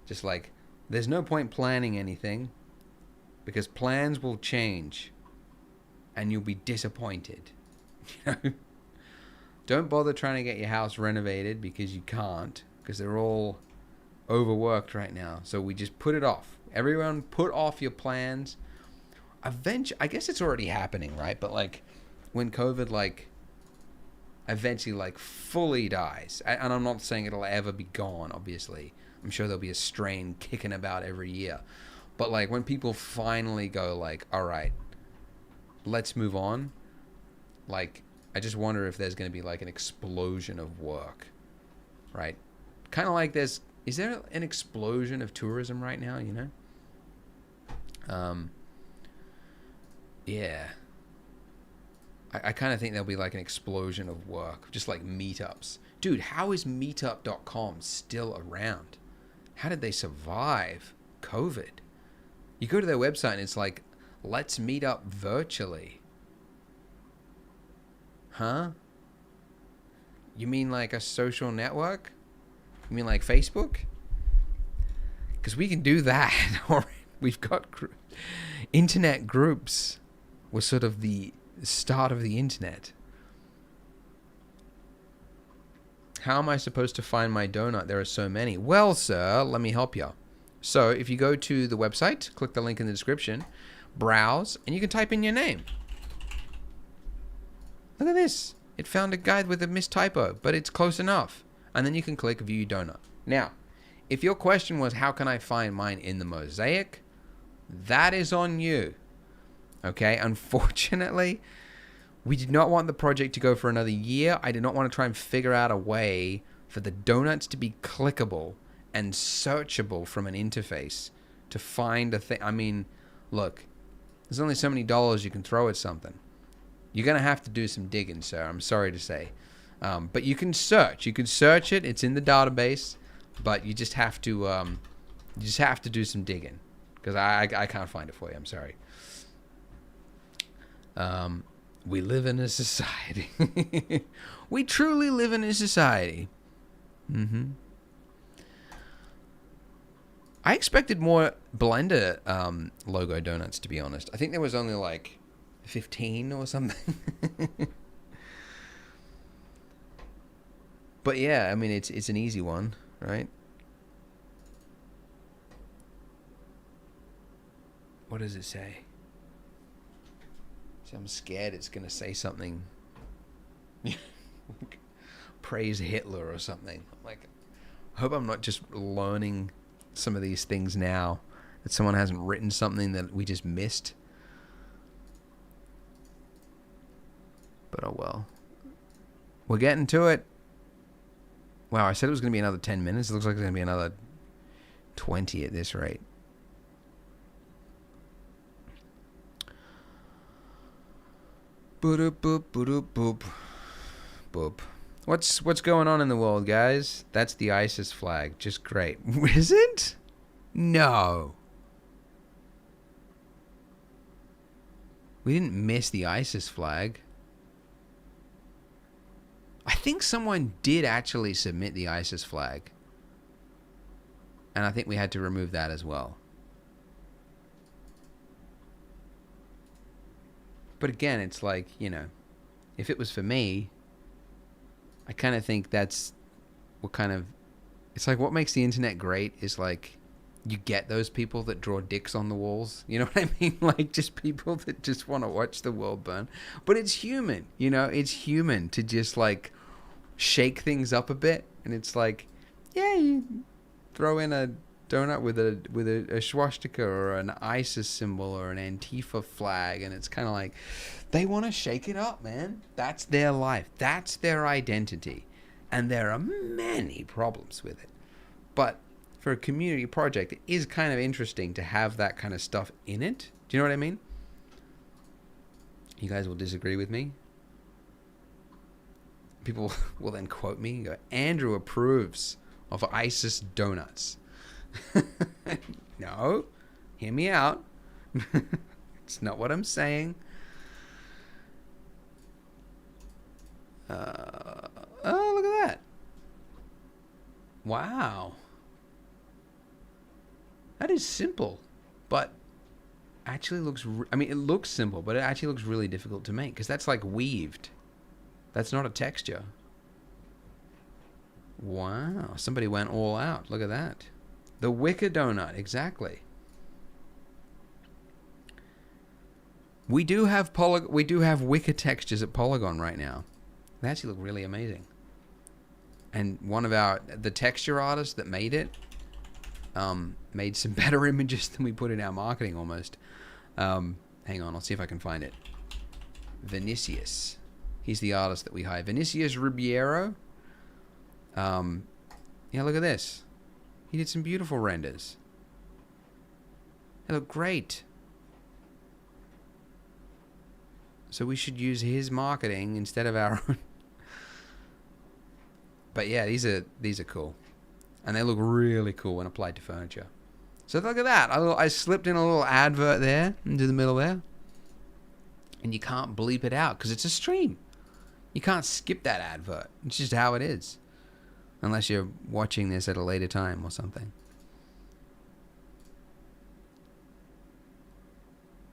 just like, there's no point planning anything because plans will change and you'll be disappointed. You know? Don't bother trying to get your house renovated because you can't, because they're all overworked right now. So we just put it off. Everyone put off your plans. Eventually, I guess it's already happening, right? But like when COVID eventually fully dies, and I'm not saying it'll ever be gone, obviously. I'm sure there'll be a strain kicking about every year. But like when people finally go like, all right, let's move on. Like, I just wonder if there's going to be like an explosion of work, right? Kind of like is there an explosion of tourism right now, you know? Yeah. I kind of think there'll be like an explosion of work, just like meetups. Dude, how is meetup.com still around? How did they survive COVID? You go to their website and it's like, let's meet up virtually. Huh? You mean like a social network? You mean like Facebook? Because we can do that. We've got internet groups. Were sort of the start of the internet. How am I supposed to find my donut? There are so many. Well, sir, let me help you. So if you go to the website, click the link in the description, browse, and you can type in your name. Look at this. It found a guide with a mistypo, but it's close enough. And then you can click View Donut. Now, if your question was, how can I find mine in the mosaic? That is on you. Okay? Unfortunately, we did not want the project to go for another year. I did not want to try and figure out a way for the donuts to be clickable and searchable from an interface to find a thing. I mean, look, there's only so many dollars you can throw at something. You're going to have to do some digging, sir. I'm sorry to say. But you can search. You can search it. It's in the database. But you just have to do some digging. Because I can't find it for you. I'm sorry. We live in a society. We truly live in a society. I expected more Blender logo donuts, to be honest. I think there was only like 15 or something. But yeah, I mean, it's an easy one, right? What does it say? So I'm scared it's going to say something. Praise Hitler or something. Like, I hope I'm not just learning some of these things now, that someone hasn't written something that we just missed. But oh well. We're getting to it. Wow, I said it was going to be another 10 minutes. It looks like it's going to be another 20 at this rate. Boop boop boop boop boop. What's going on in the world, guys? That's the ISIS flag. Just great. Is it? No. We didn't miss the ISIS flag. I think someone did actually submit the ISIS flag. And I think we had to remove that as well. But again, it's like, you know, if it was for me, I kind of think that's what kind of... It's like what makes the internet great is like you get those people that draw dicks on the walls. You know what I mean? Like, just people that just want to watch the world burn. But it's human, you know? It's human to just, like, shake things up a bit. And it's like, yeah, you throw in a donut with a swastika or an ISIS symbol or an Antifa flag, and it's kind of like, they want to shake it up, man. That's their life. That's their identity. And there are many problems with it. But for a community project, it is kind of interesting to have that kind of stuff in it. Do you know what I mean? You guys will disagree with me. People will then quote me and go, Andrew approves of ISIS donuts. No, hear me out. It's not what I'm saying. Oh, look at that. Wow. That is simple, but actually looks... I mean, it looks simple, but it actually looks really difficult to make, because that's like weaved. That's not a texture. Wow. Somebody went all out. Look at that. The wicker donut, exactly. We do have wicker textures at Polygon right now. They actually look really amazing. And one of the texture artists that made it made some better images than we put in our marketing almost. Hang on, I'll see if I can find it. Vinicius. He's the artist that we hired. Vinicius Ribeiro. Yeah, look at this. He did some beautiful renders. They look great. So we should use his marketing instead of our own. But yeah, these are cool. And they look really cool when applied to furniture. So look at that. I slipped in a little advert there into the middle there. And you can't bleep it out because it's a stream. You can't skip that advert. It's just how it is. Unless you're watching this at a later time or something.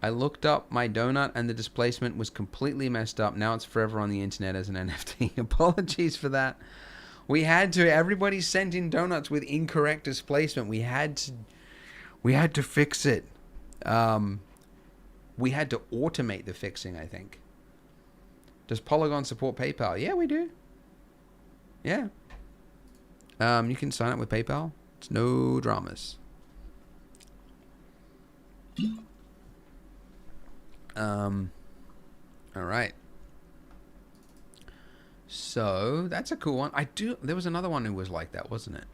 I looked up my donut and the displacement was completely messed up. Now it's forever on the internet as an NFT. Apologies for that. We had to. Everybody sent in donuts with incorrect displacement. We had to fix it. We had to automate the fixing, I think. Does Polygon support PayPal? Yeah, we do. Yeah. You can sign up with PayPal. It's no dramas. All right. So that's a cool one. There was another one who was like that, wasn't it?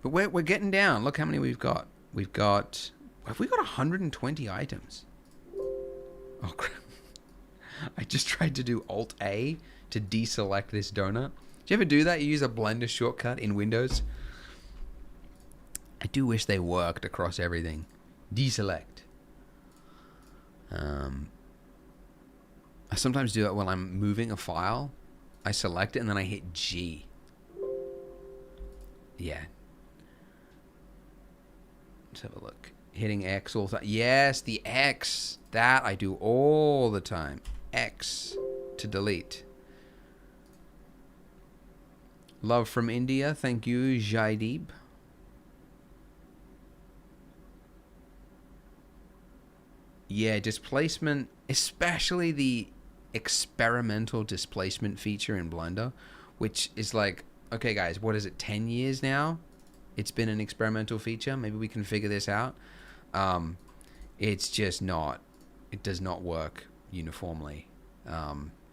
But we're getting down. Look how many we've got. Have we got 120 items? Oh crap. I just tried to do Alt A to deselect this donut. Do you ever do that? You use a Blender shortcut in Windows? I do wish they worked across everything. Deselect. I sometimes do that when I'm moving a file. I select it and then I hit G. Yeah. Let's have a look. Hitting X all the time. Yes, the X. That I do all the time. X to delete. Love from India. Thank you, Jaideep. Yeah, displacement, especially the experimental displacement feature in Blender, which is like, okay guys, what is it, 10 years now? It's been an experimental feature. Maybe we can figure this out. It's just not, it does not work uniformly.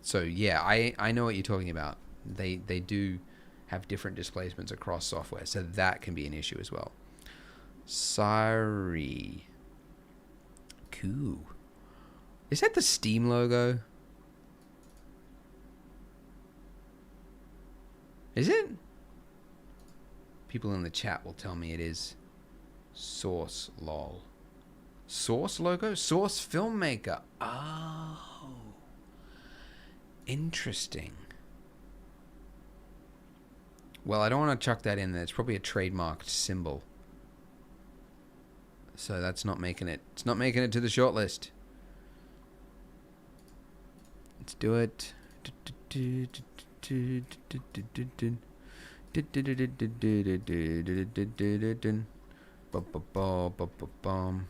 So yeah, I know what you're talking about. They do have different displacements across software, so that can be an issue as well. Sorry. Cool. Is that the Steam logo? Is it? People in the chat will tell me it is. Source lol. Source logo? Source filmmaker. Oh. Interesting. Well, I don't want to chuck that in there. It's probably a trademarked symbol. So that's not making it. It's not making it to the shortlist. Let's do it. Bum.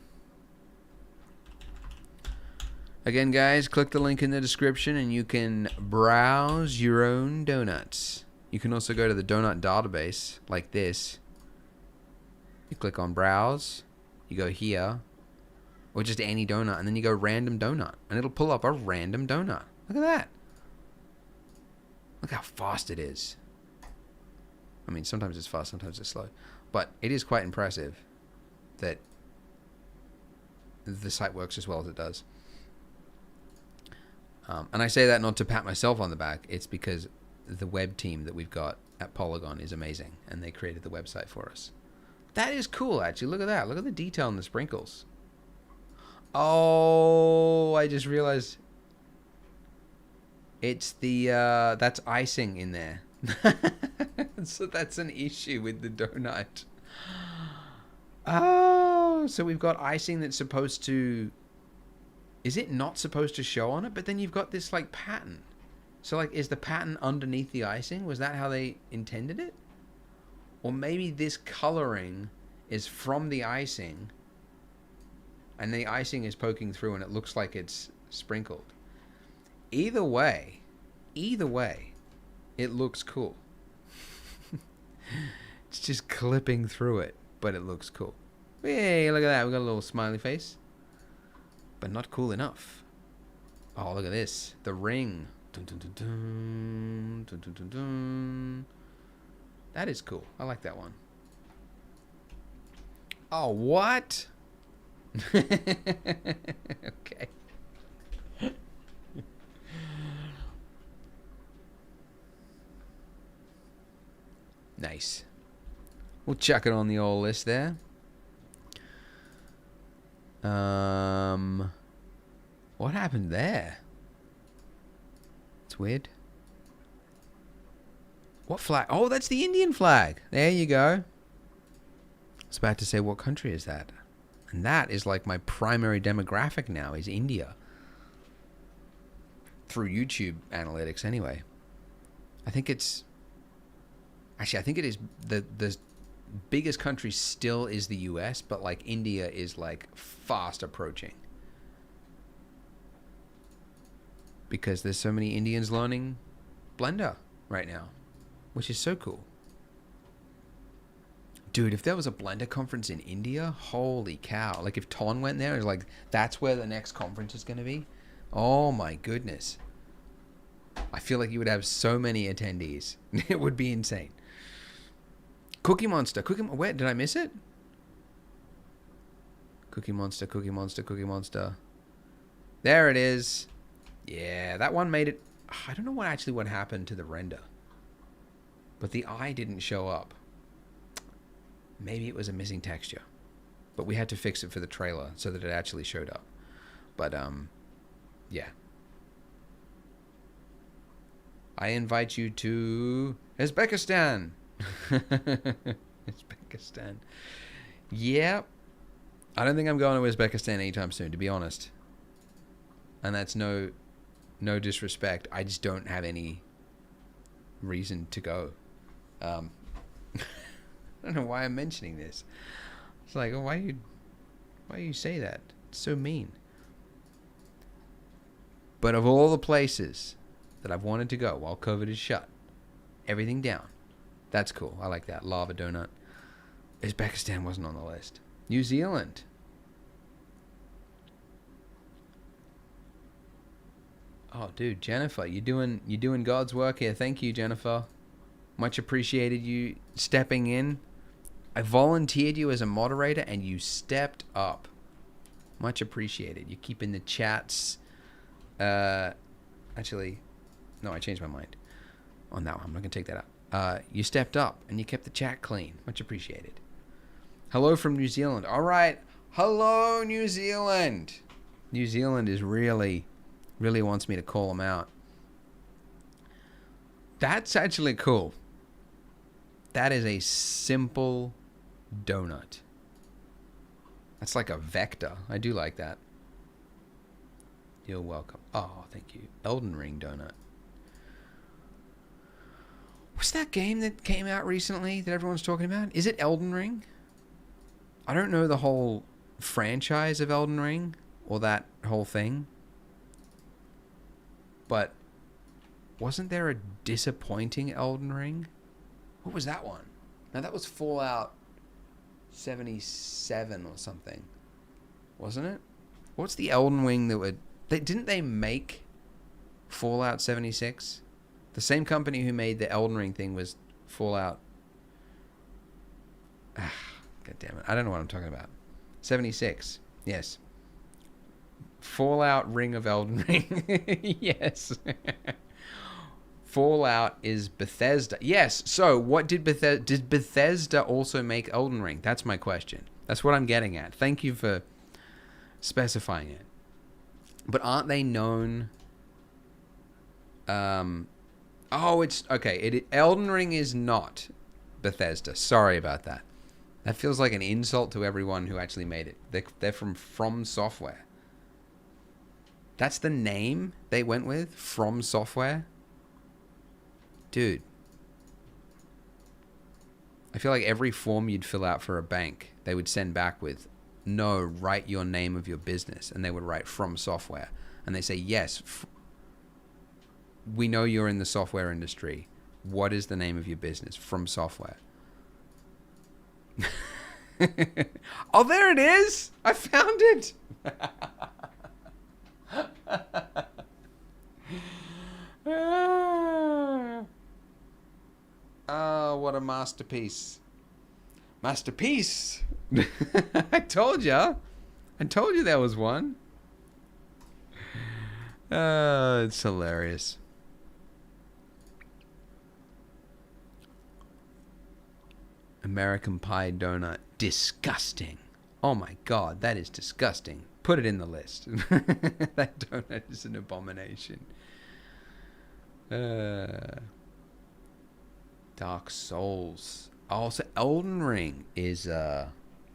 Again, guys, click the link in the description and you can browse your own donuts. You can also go to the donut database like this. You click on browse, you go here, or just any donut, and then you go random donut, and it'll pull up a random donut. Look at that. Look how fast it is. I mean, sometimes it's fast, sometimes it's slow. But it is quite impressive that the site works as well as it does. And I say that not to pat myself on the back. It's because the web team that we've got at Polygon is amazing, and they created the website for us. That is cool, actually. Look at that. Look at the detail in the sprinkles. Oh, I just realized it's the that's icing in there. So that's an issue with the donut. Oh, so we've got icing that's supposed to... Is it not supposed to show on it? But then you've got this, like, pattern. So, like, is the pattern underneath the icing? Was that how they intended it? Or maybe this coloring is from the icing, and the icing is poking through and it looks like it's sprinkled. Either way, it looks cool. It's just clipping through it, but it looks cool. Hey, look at that. We got a little smiley face. But not cool enough. Oh, look at this. The ring. Dun, dun, dun, dun, dun, dun, dun, dun. That is cool. I like that one. Oh, what? Okay. Nice. We'll chuck it on the old list there. What happened there? It's weird. What flag? Oh, that's the Indian flag. There you go. I was about to say, what country is that? And that is like my primary demographic now, is India. Through YouTube analytics anyway. I think it's... Actually, I think it is the biggest country still is the US, but like India is like fast approaching. Because there's so many Indians learning Blender right now, which is so cool. Dude, if there was a Blender conference in India, holy cow. Like if Ton went there, it's like, that's where the next conference is going to be. Oh my goodness. I feel like you would have so many attendees. It would be insane. Cookie Monster. Where did I miss it? Cookie Monster. There it is. Yeah, that one made it. I don't know what happened to the render. But the eye didn't show up. Maybe it was a missing texture. But we had to fix it for the trailer so that it actually showed up. But, yeah. I invite you to Uzbekistan. Uzbekistan. Yeah. I don't think I'm going to Uzbekistan anytime soon, to be honest. And that's no disrespect. I just don't have any reason to go. I don't know why I'm mentioning this. It's like, oh, why you say that? It's so mean. But of all the places that I've wanted to go while COVID is shut, everything down. That's cool. I like that. Lava donut. Uzbekistan wasn't on the list. New Zealand. Oh, dude, Jennifer, you're doing God's work here. Thank you, Jennifer. Much appreciated you stepping in. I volunteered you as a moderator, and you stepped up. Much appreciated. You're keeping the chats. Actually, no, I changed my mind on that one. I'm not gonna take that up. You stepped up and you kept the chat clean. Much appreciated. Hello from New Zealand. All right. Hello, New Zealand. New Zealand is really wants me to call them out. That's actually cool. That is a simple donut. That's like a vector. I do like that. You're welcome. Oh, thank you. Elden Ring donut. What's that game that came out recently that everyone's talking about? Is it Elden Ring? I don't know the whole franchise of Elden Ring or that whole thing, but wasn't there a disappointing Elden Ring? What was that one? No, that was Fallout 77 or something, wasn't it? What's the Elden Ring that would... didn't they make Fallout 76? The same company who made the Elden Ring thing was Fallout... God damn it. I don't know what I'm talking about. 76. Yes. Fallout Ring of Elden Ring. Yes. Fallout is Bethesda. Yes. So what did Bethesda also make Elden Ring? That's my question. That's what I'm getting at. Thank you for specifying it. But aren't they known... it's... Okay. Elden Ring is not Bethesda. Sorry about that. That feels like an insult to everyone who actually made it. They're from Software. That's the name they went with? From Software? Dude. I feel like every form you'd fill out for a bank, they would send back with, no, write your name of your business. And they would write From Software. And they say, yes, we know you're in the software industry. What is the name of your business? From Software. Oh, there it is. I found it. Oh, what a masterpiece. Masterpiece. I told you there was one. It's hilarious. American Pie donut. Disgusting. Oh my God, that is disgusting. Put it in the list. That donut is an abomination. Dark Souls. Oh, so Elden Ring is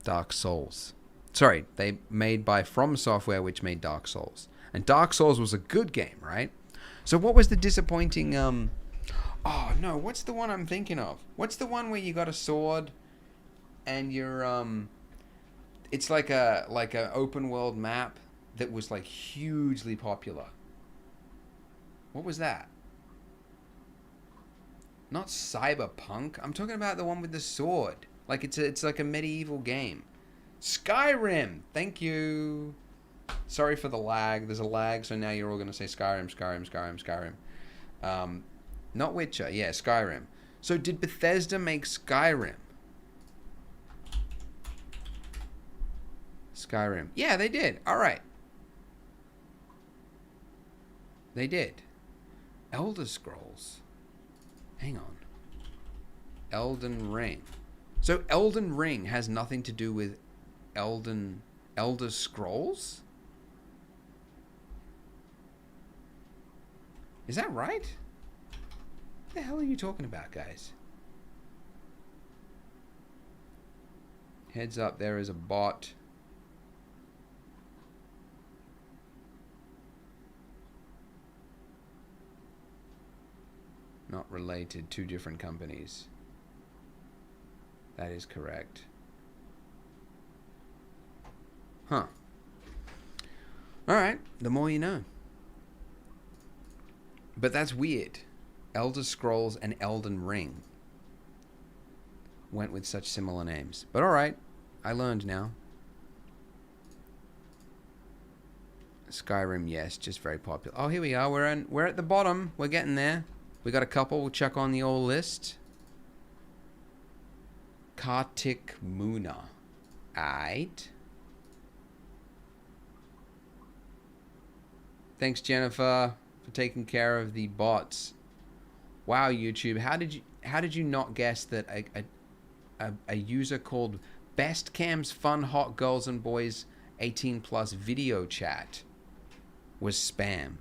Dark Souls. Sorry, they made by From Software, which made Dark Souls. And Dark Souls was a good game, right? So what was the disappointing... Oh, no, what's the one I'm thinking of? What's the one where you got a sword and you're... It's like a open world map that was like hugely popular. What was that? Not Cyberpunk. I'm talking about the one with the sword. Like it's like a medieval game. Skyrim. Thank you. Sorry for the lag. There's a lag, so now you're all going to say Skyrim, Skyrim, Skyrim, Skyrim. Not Witcher. Yeah, Skyrim. So did Bethesda make Skyrim? Skyrim. Yeah, they did. All right. They did. Elder Scrolls. Hang on. Elden Ring. So Elden Ring has nothing to do with Elder Scrolls? Is that right? What the hell are you talking about, guys? Heads up, there is a bot. Not related, two different companies. That is correct. Huh. Alright, the more you know. But that's weird. Elder Scrolls and Elden Ring went with such similar names. But alright, I learned now. Skyrim, yes, just very popular. Oh, here we are. We're at the bottom. We're getting there. We got a couple. We'll check on the old list. Kartik Muna. Aight. Thanks, Jennifer, for taking care of the bots. Wow, YouTube. How did you not guess that a user called Best Cams Fun Hot Girls and Boys 18 Plus Video Chat was spam?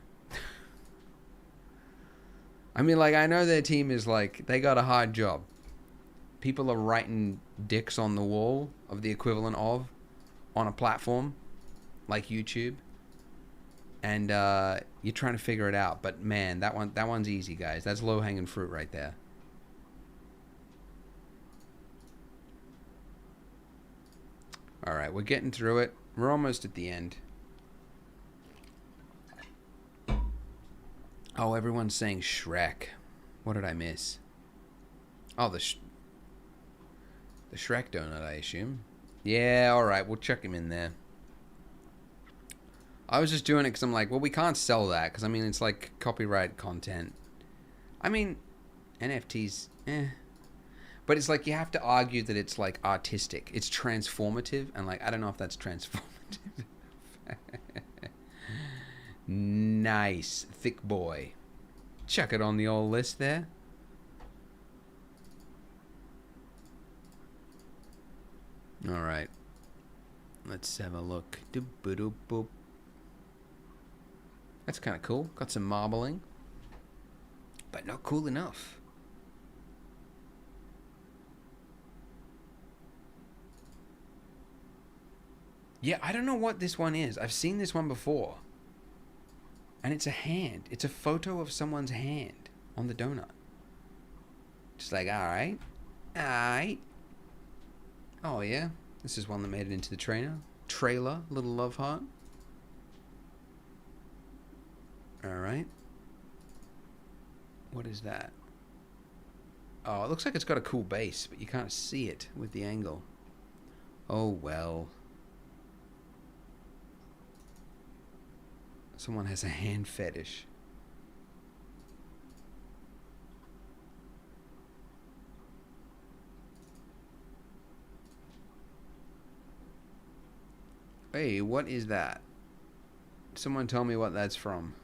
I mean, like, I know their team is like, they got a hard job. People are writing dicks on the wall of the equivalent of on a platform like YouTube. And you're trying to figure it out. But man, that one's easy, guys. That's low-hanging fruit right there. All right, we're getting through it. We're almost at the end. Oh, everyone's saying Shrek. What did I miss? Oh, the Shrek donut, I assume. Yeah, all right, we'll chuck him in there. I was just doing it because I'm like, well, we can't sell that because, I mean, it's like copyright content. I mean, NFTs, But it's like you have to argue that it's like artistic. It's transformative, and like I don't know if that's transformative. Nice, thick boy. Chuck it on the old list there. All right. Let's have a look. That's kind of cool. Got some marbling, but not cool enough. Yeah, I don't know what this one is. I've seen this one before. And it's a hand. It's a photo of someone's hand on the donut. Just like, alright. Alright. Oh, yeah. This is one that made it into the trailer. Little love heart. Alright. What is that? Oh, it looks like it's got a cool base, but you can't see it with the angle. Oh, well. Someone has a hand fetish. Hey, what is that? Someone tell me what that's from.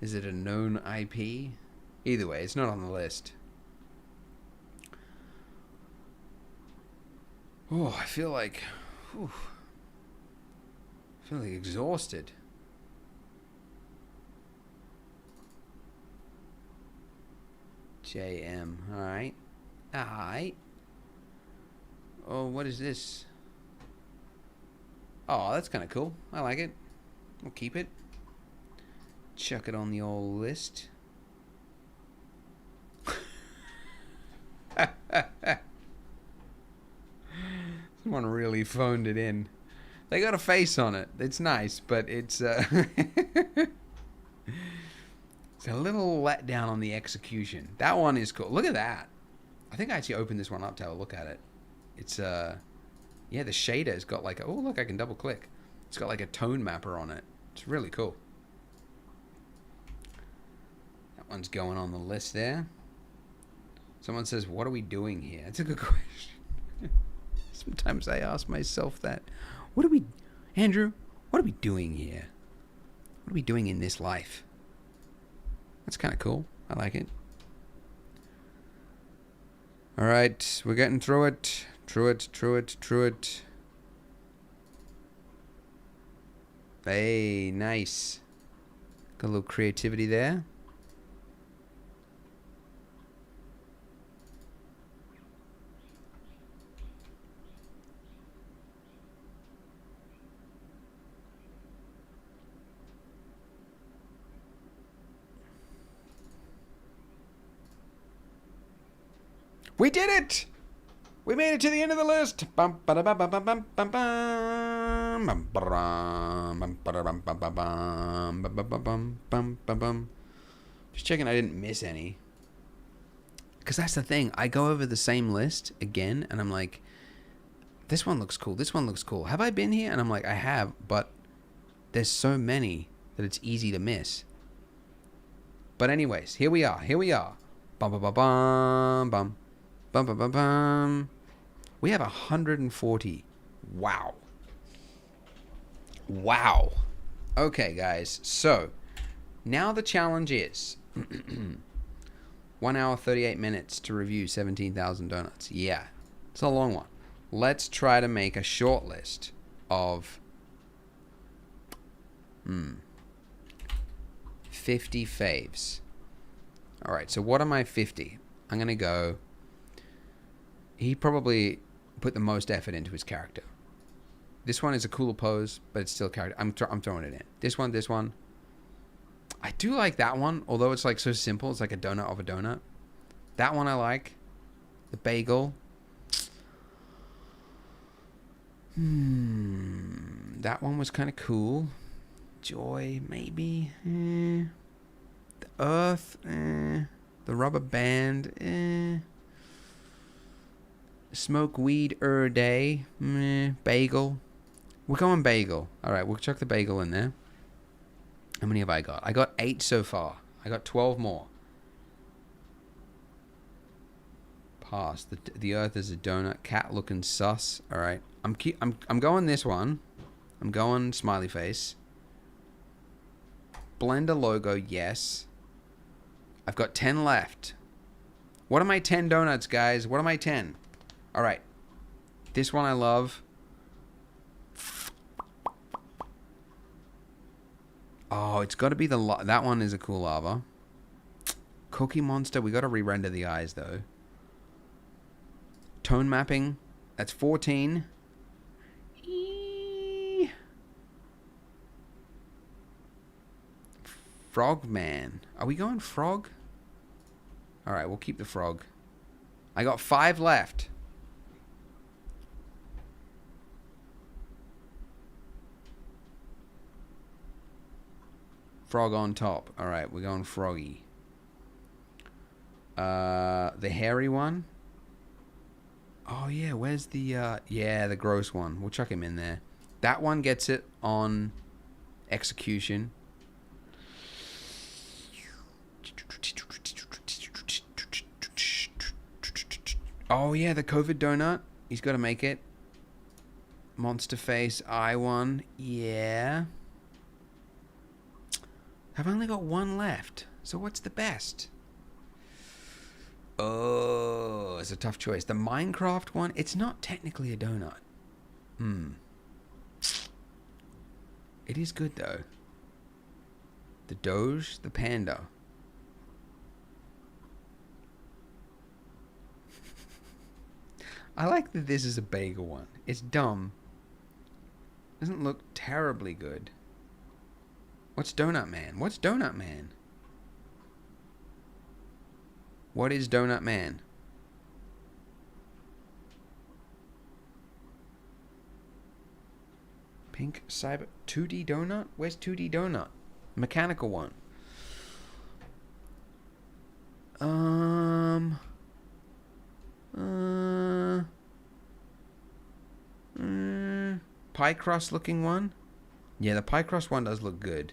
Is it a known IP? Either way, it's not on the list. Oh, I feel like exhausted. JM. Alright. Alright. Oh, what is this? Oh, that's kind of cool. I like it. We'll keep it. Chuck it on the old list. Someone really phoned it in. They got a face on it. It's nice, but it's it's a little let down on the execution. That one is cool. Look at that. I think I actually opened this one up to have a look at it. It's yeah, the shader's got like oh look, I can double click. It's got like a tone mapper on it. It's really cool. That one's going on the list there. Someone says, "What are we doing here?" That's a good question. Sometimes I ask myself that. What are we, Andrew, what are we doing here? What are we doing in this life? That's kind of cool. I like it. All right, we're getting through it. Through it. Hey, nice. Got a little creativity there. We did it! We made it to the end of the list. Just checking I didn't miss any. Because that's the thing. I go over the same list again, and I'm like, this one looks cool. This one looks cool. Have I been here? And I'm like, I have, but there's so many that it's easy to miss. But anyways, here we are. Bum, bum, bum, bum, bum. Bum, bum, bum, bum. We have 140. Wow. Okay, guys. So, now the challenge is 1 hour, 38 minutes to review 17,000 donuts. Yeah, it's a long one. Let's try to make a short list of 50 faves. All right, so what are my 50? I'm going to go... He probably put the most effort into his character. This one is a cooler pose, but it's still character. I'm throwing it in. This one. I do like that one, although it's like so simple. It's like a donut of a donut. That one I like. The bagel. That one was kind of cool. Joy, maybe. The Earth, The Rubber Band, Smoke weed day, Bagel. We're going bagel. All right, we'll chuck the bagel in there. How many have I got? I got 8 so far. I got 12 more. Pass. The Earth is a donut. Cat looking sus. All right. I'm going this one. I'm going smiley face. Blender logo, yes. I've got 10 left. What are my 10 donuts, guys? What are my 10? All right. This one I love. Oh, it's got to be that one is a cool lava. Cookie Monster. We got to re-render the eyes, though. Tone mapping. That's 14. Frogman. Are we going frog? All right, we'll keep the frog. I got 5 left. Frog on top. All right, we're going froggy. The hairy one. Oh yeah, where's the the gross one? We'll chuck him in there. That one gets it on execution. Oh yeah, the COVID donut. He's got to make it. Monster face eye one. Yeah. I've only got 1 left. So what's the best? Oh, it's a tough choice. The Minecraft one, it's not technically a donut. It is good though. The Doge, the panda. I like that this is a bagel one. It's dumb. Doesn't look terribly good. What's Donut Man? What's Donut Man? What is Donut Man? Pink Cyber 2D Donut? Where's 2D Donut? Mechanical one. Pie crust looking one? Yeah, the pie crust one does look good.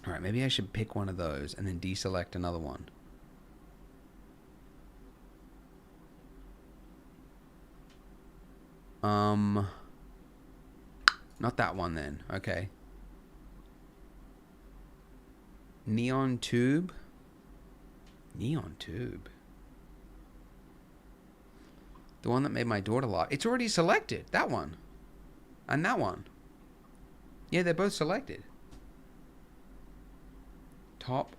Alright, maybe I should pick one of those and then deselect another one. Not that one then. Okay. Neon tube. Neon tube. The one that made my daughter laugh. It's already selected. That one. And that one. Yeah, they're both selected. Top.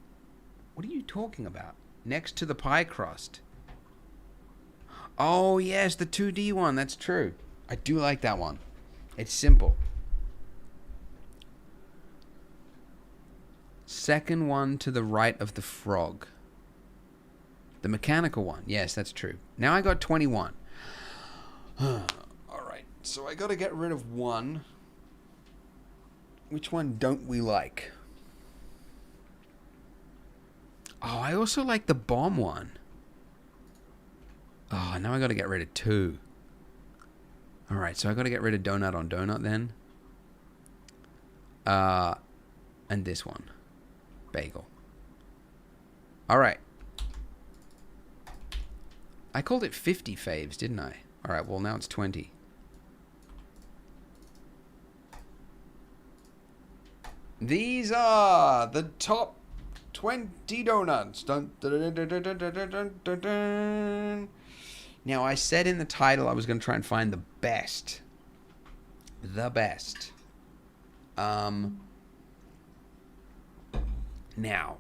What are you talking about? Next to the pie crust. Oh, yes, the 2D one. That's true. I do like that one. It's simple. Second one to the right of the frog. The mechanical one. Yes, that's true. Now I got 21. Alright, so I got to get rid of one. Which one don't we like? Oh, I also like the bomb one. Oh, now I got to get rid of 2. Alright, so I got to get rid of donut on donut then. And this one. Bagel. Alright. I called it 50 faves, didn't I? Alright, well now it's 20. These are the top 20 donuts. Dun, dun, dun, dun, dun, dun, dun, dun, dun. Now, I said in the title I was going to try and find the best. The best. Now,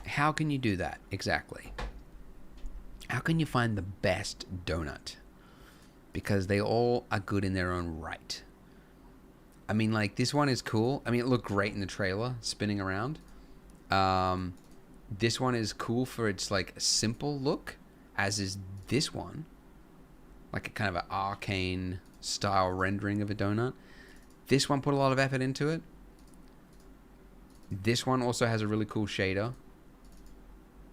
how can you do that exactly? How can you find the best donut? Because they all are good in their own right. I mean, like, this one is cool. I mean, it looked great in the trailer, spinning around. This one is cool for its, like, simple look, as is this one. like a kind of an arcane style rendering of a donut. This one put a lot of effort into it. This one also has a really cool shader.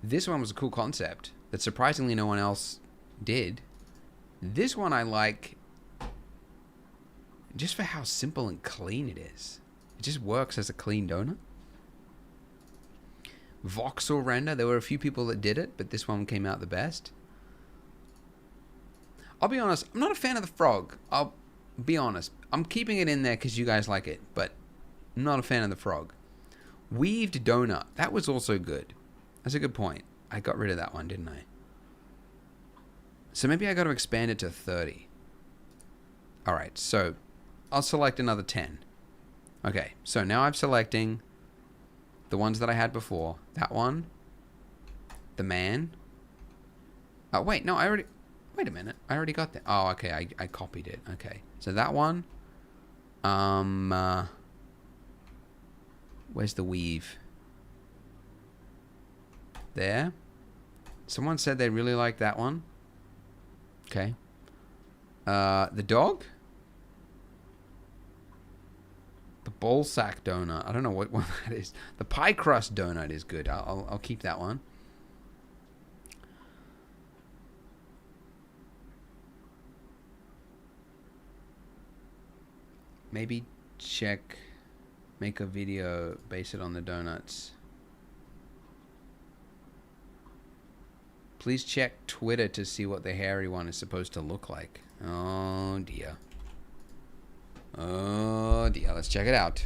This one was a cool concept that surprisingly no one else did. This one I like just for how simple and clean it is. It just works as a clean donut. Voxel render, there were a few people that did it, but this one came out the best. I'll be honest, I'm not a fan of the frog. I'll be honest. I'm keeping it in there because you guys like it, but I'm not a fan of the frog. Weaved donut, that was also good. That's a good point. I got rid of that one, didn't I? So maybe I got to expand it to 30. Alright, so I'll select another 10. Okay, so now I'm selecting the ones that I had before. That one. The man. Oh, wait, no, wait a minute. I already got that. Oh, okay, I copied it. Okay, so that one. Where's the weave? There. Someone said they really liked that one. Okay. The dog? The ball sack donut. I don't know what one that is. The pie crust donut is good. I'll keep that one. Maybe check, make a video, base it on the donuts. Please check Twitter to see what the hairy one is supposed to look like. Oh dear. Oh dear, let's check it out.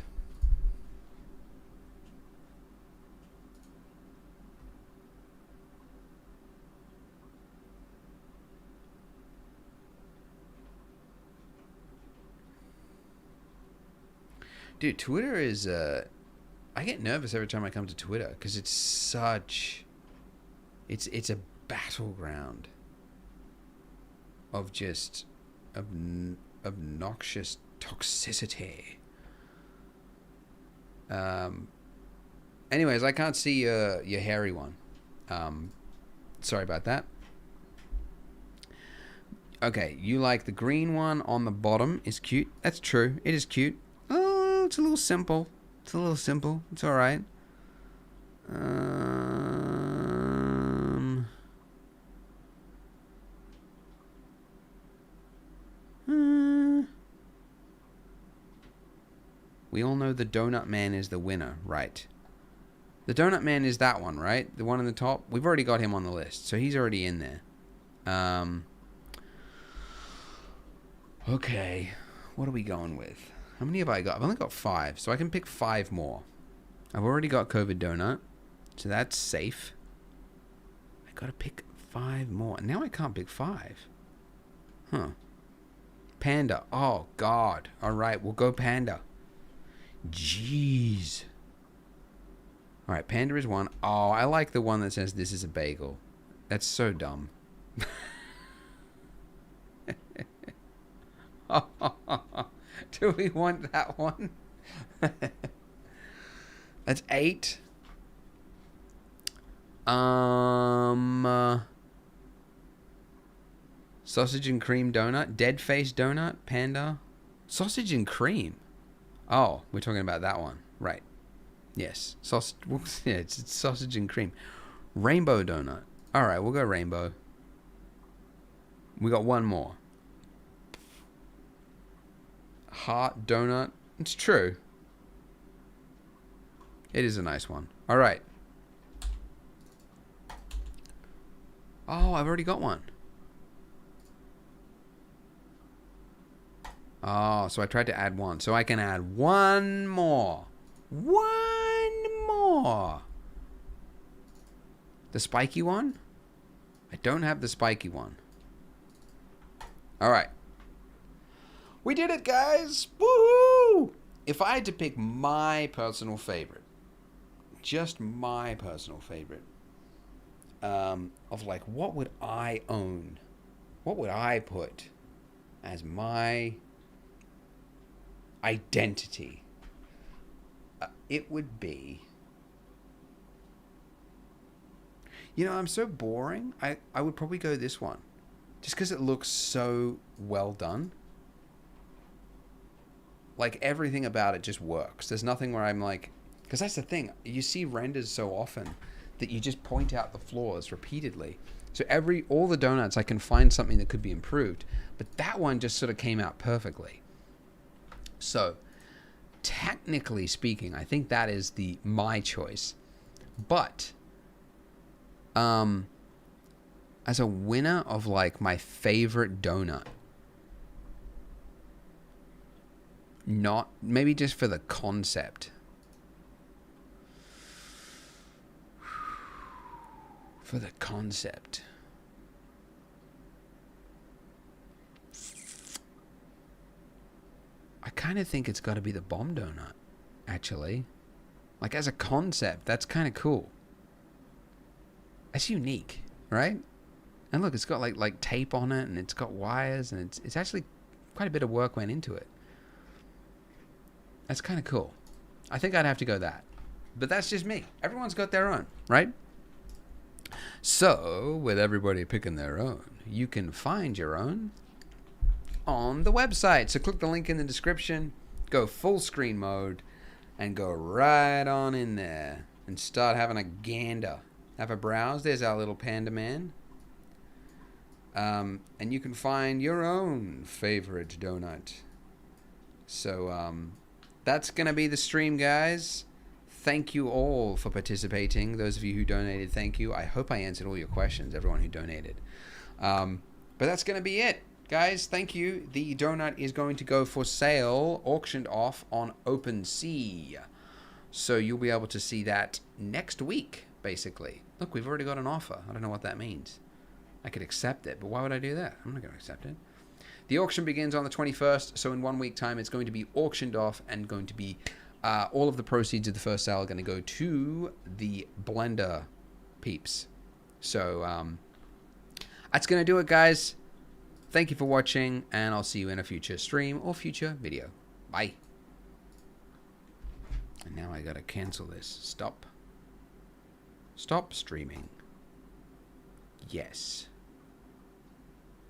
Dude, Twitter is, I get nervous every time I come to Twitter because it's such, it's a battleground of just obnoxious toxicity. Anyways, I can't see your hairy one. Sorry about that. Okay, you like the green one on the bottom is cute. That's true. It is cute. Oh, it's a little simple. It's a little simple. It's all right. We all know the Donut Man is the winner, right? The Donut Man is that one, right? The one on the top? We've already got him on the list, so he's already in there. Okay. What are we going with? How many have I got? I've only got 5, so I can pick 5 more. I've already got COVID Donut, so that's safe. I gotta pick 5 more. Now I can't pick 5. Huh. Panda. Oh, God. Alright, we'll go Panda. Jeez. Alright, Panda is one. Oh, I like the one that says this is a bagel. That's so dumb. Do we want that one? That's 8. Sausage and cream donut. Dead face donut. Panda. Sausage and cream. Oh, we're talking about that one. Right. Yes. Sausage. Yeah, it's sausage and cream. Rainbow donut. Alright, we'll go rainbow. We got one more. Heart donut. It's true. It is a nice one. Alright. Oh, I've already got one. Oh, so I tried to add one. So I can add one more. One more. The spiky one? I don't have the spiky one. Alright. We did it, guys! Woohoo! If I had to pick my personal favorite, just my personal favorite, of like, what would I own? What would I put as my identity? It would be... You know, I'm so boring. I would probably go this one. just because it looks so well done. Like, everything about it just works. There's nothing where I'm like, because that's the thing, you see renders so often that you just point out the flaws repeatedly. So all the donuts, I can find something that could be improved, but that one just sort of came out perfectly. So technically speaking, I think that is my choice. But as a winner of like my favorite donut, not maybe just for the concept. For the concept. I kind of think it's got to be the bomb donut, actually. Like, as a concept, that's kind of cool. It's unique, right? And look, it's got like tape on it, and it's got wires, and it's actually quite a bit of work went into it. That's kind of cool. I think I'd have to go that. But that's just me. Everyone's got their own, right? So, with everybody picking their own, you can find your own on the website. So click the link in the description, go full screen mode, and go right on in there and start having a gander. Have a browse. There's our little panda man. And you can find your own favorite donut. So that's going to be the stream, guys. Thank you all for participating. Those of you who donated, thank you. I hope I answered all your questions, everyone who donated. But that's going to be it, guys. Thank you. The donut is going to go for sale, auctioned off on OpenSea. So you'll be able to see that next week, basically. Look, we've already got an offer. I don't know what that means. I could accept it, but why would I do that? I'm not going to accept it. The auction begins on the 21st, so in 1 week time, it's going to be auctioned off and going to be all of the proceeds of the first sale are going to go to the Blender peeps. So that's going to do it, guys. Thank you for watching, and I'll see you in a future stream or future video. Bye. And now I got to cancel this. Stop. Stop streaming. Yes.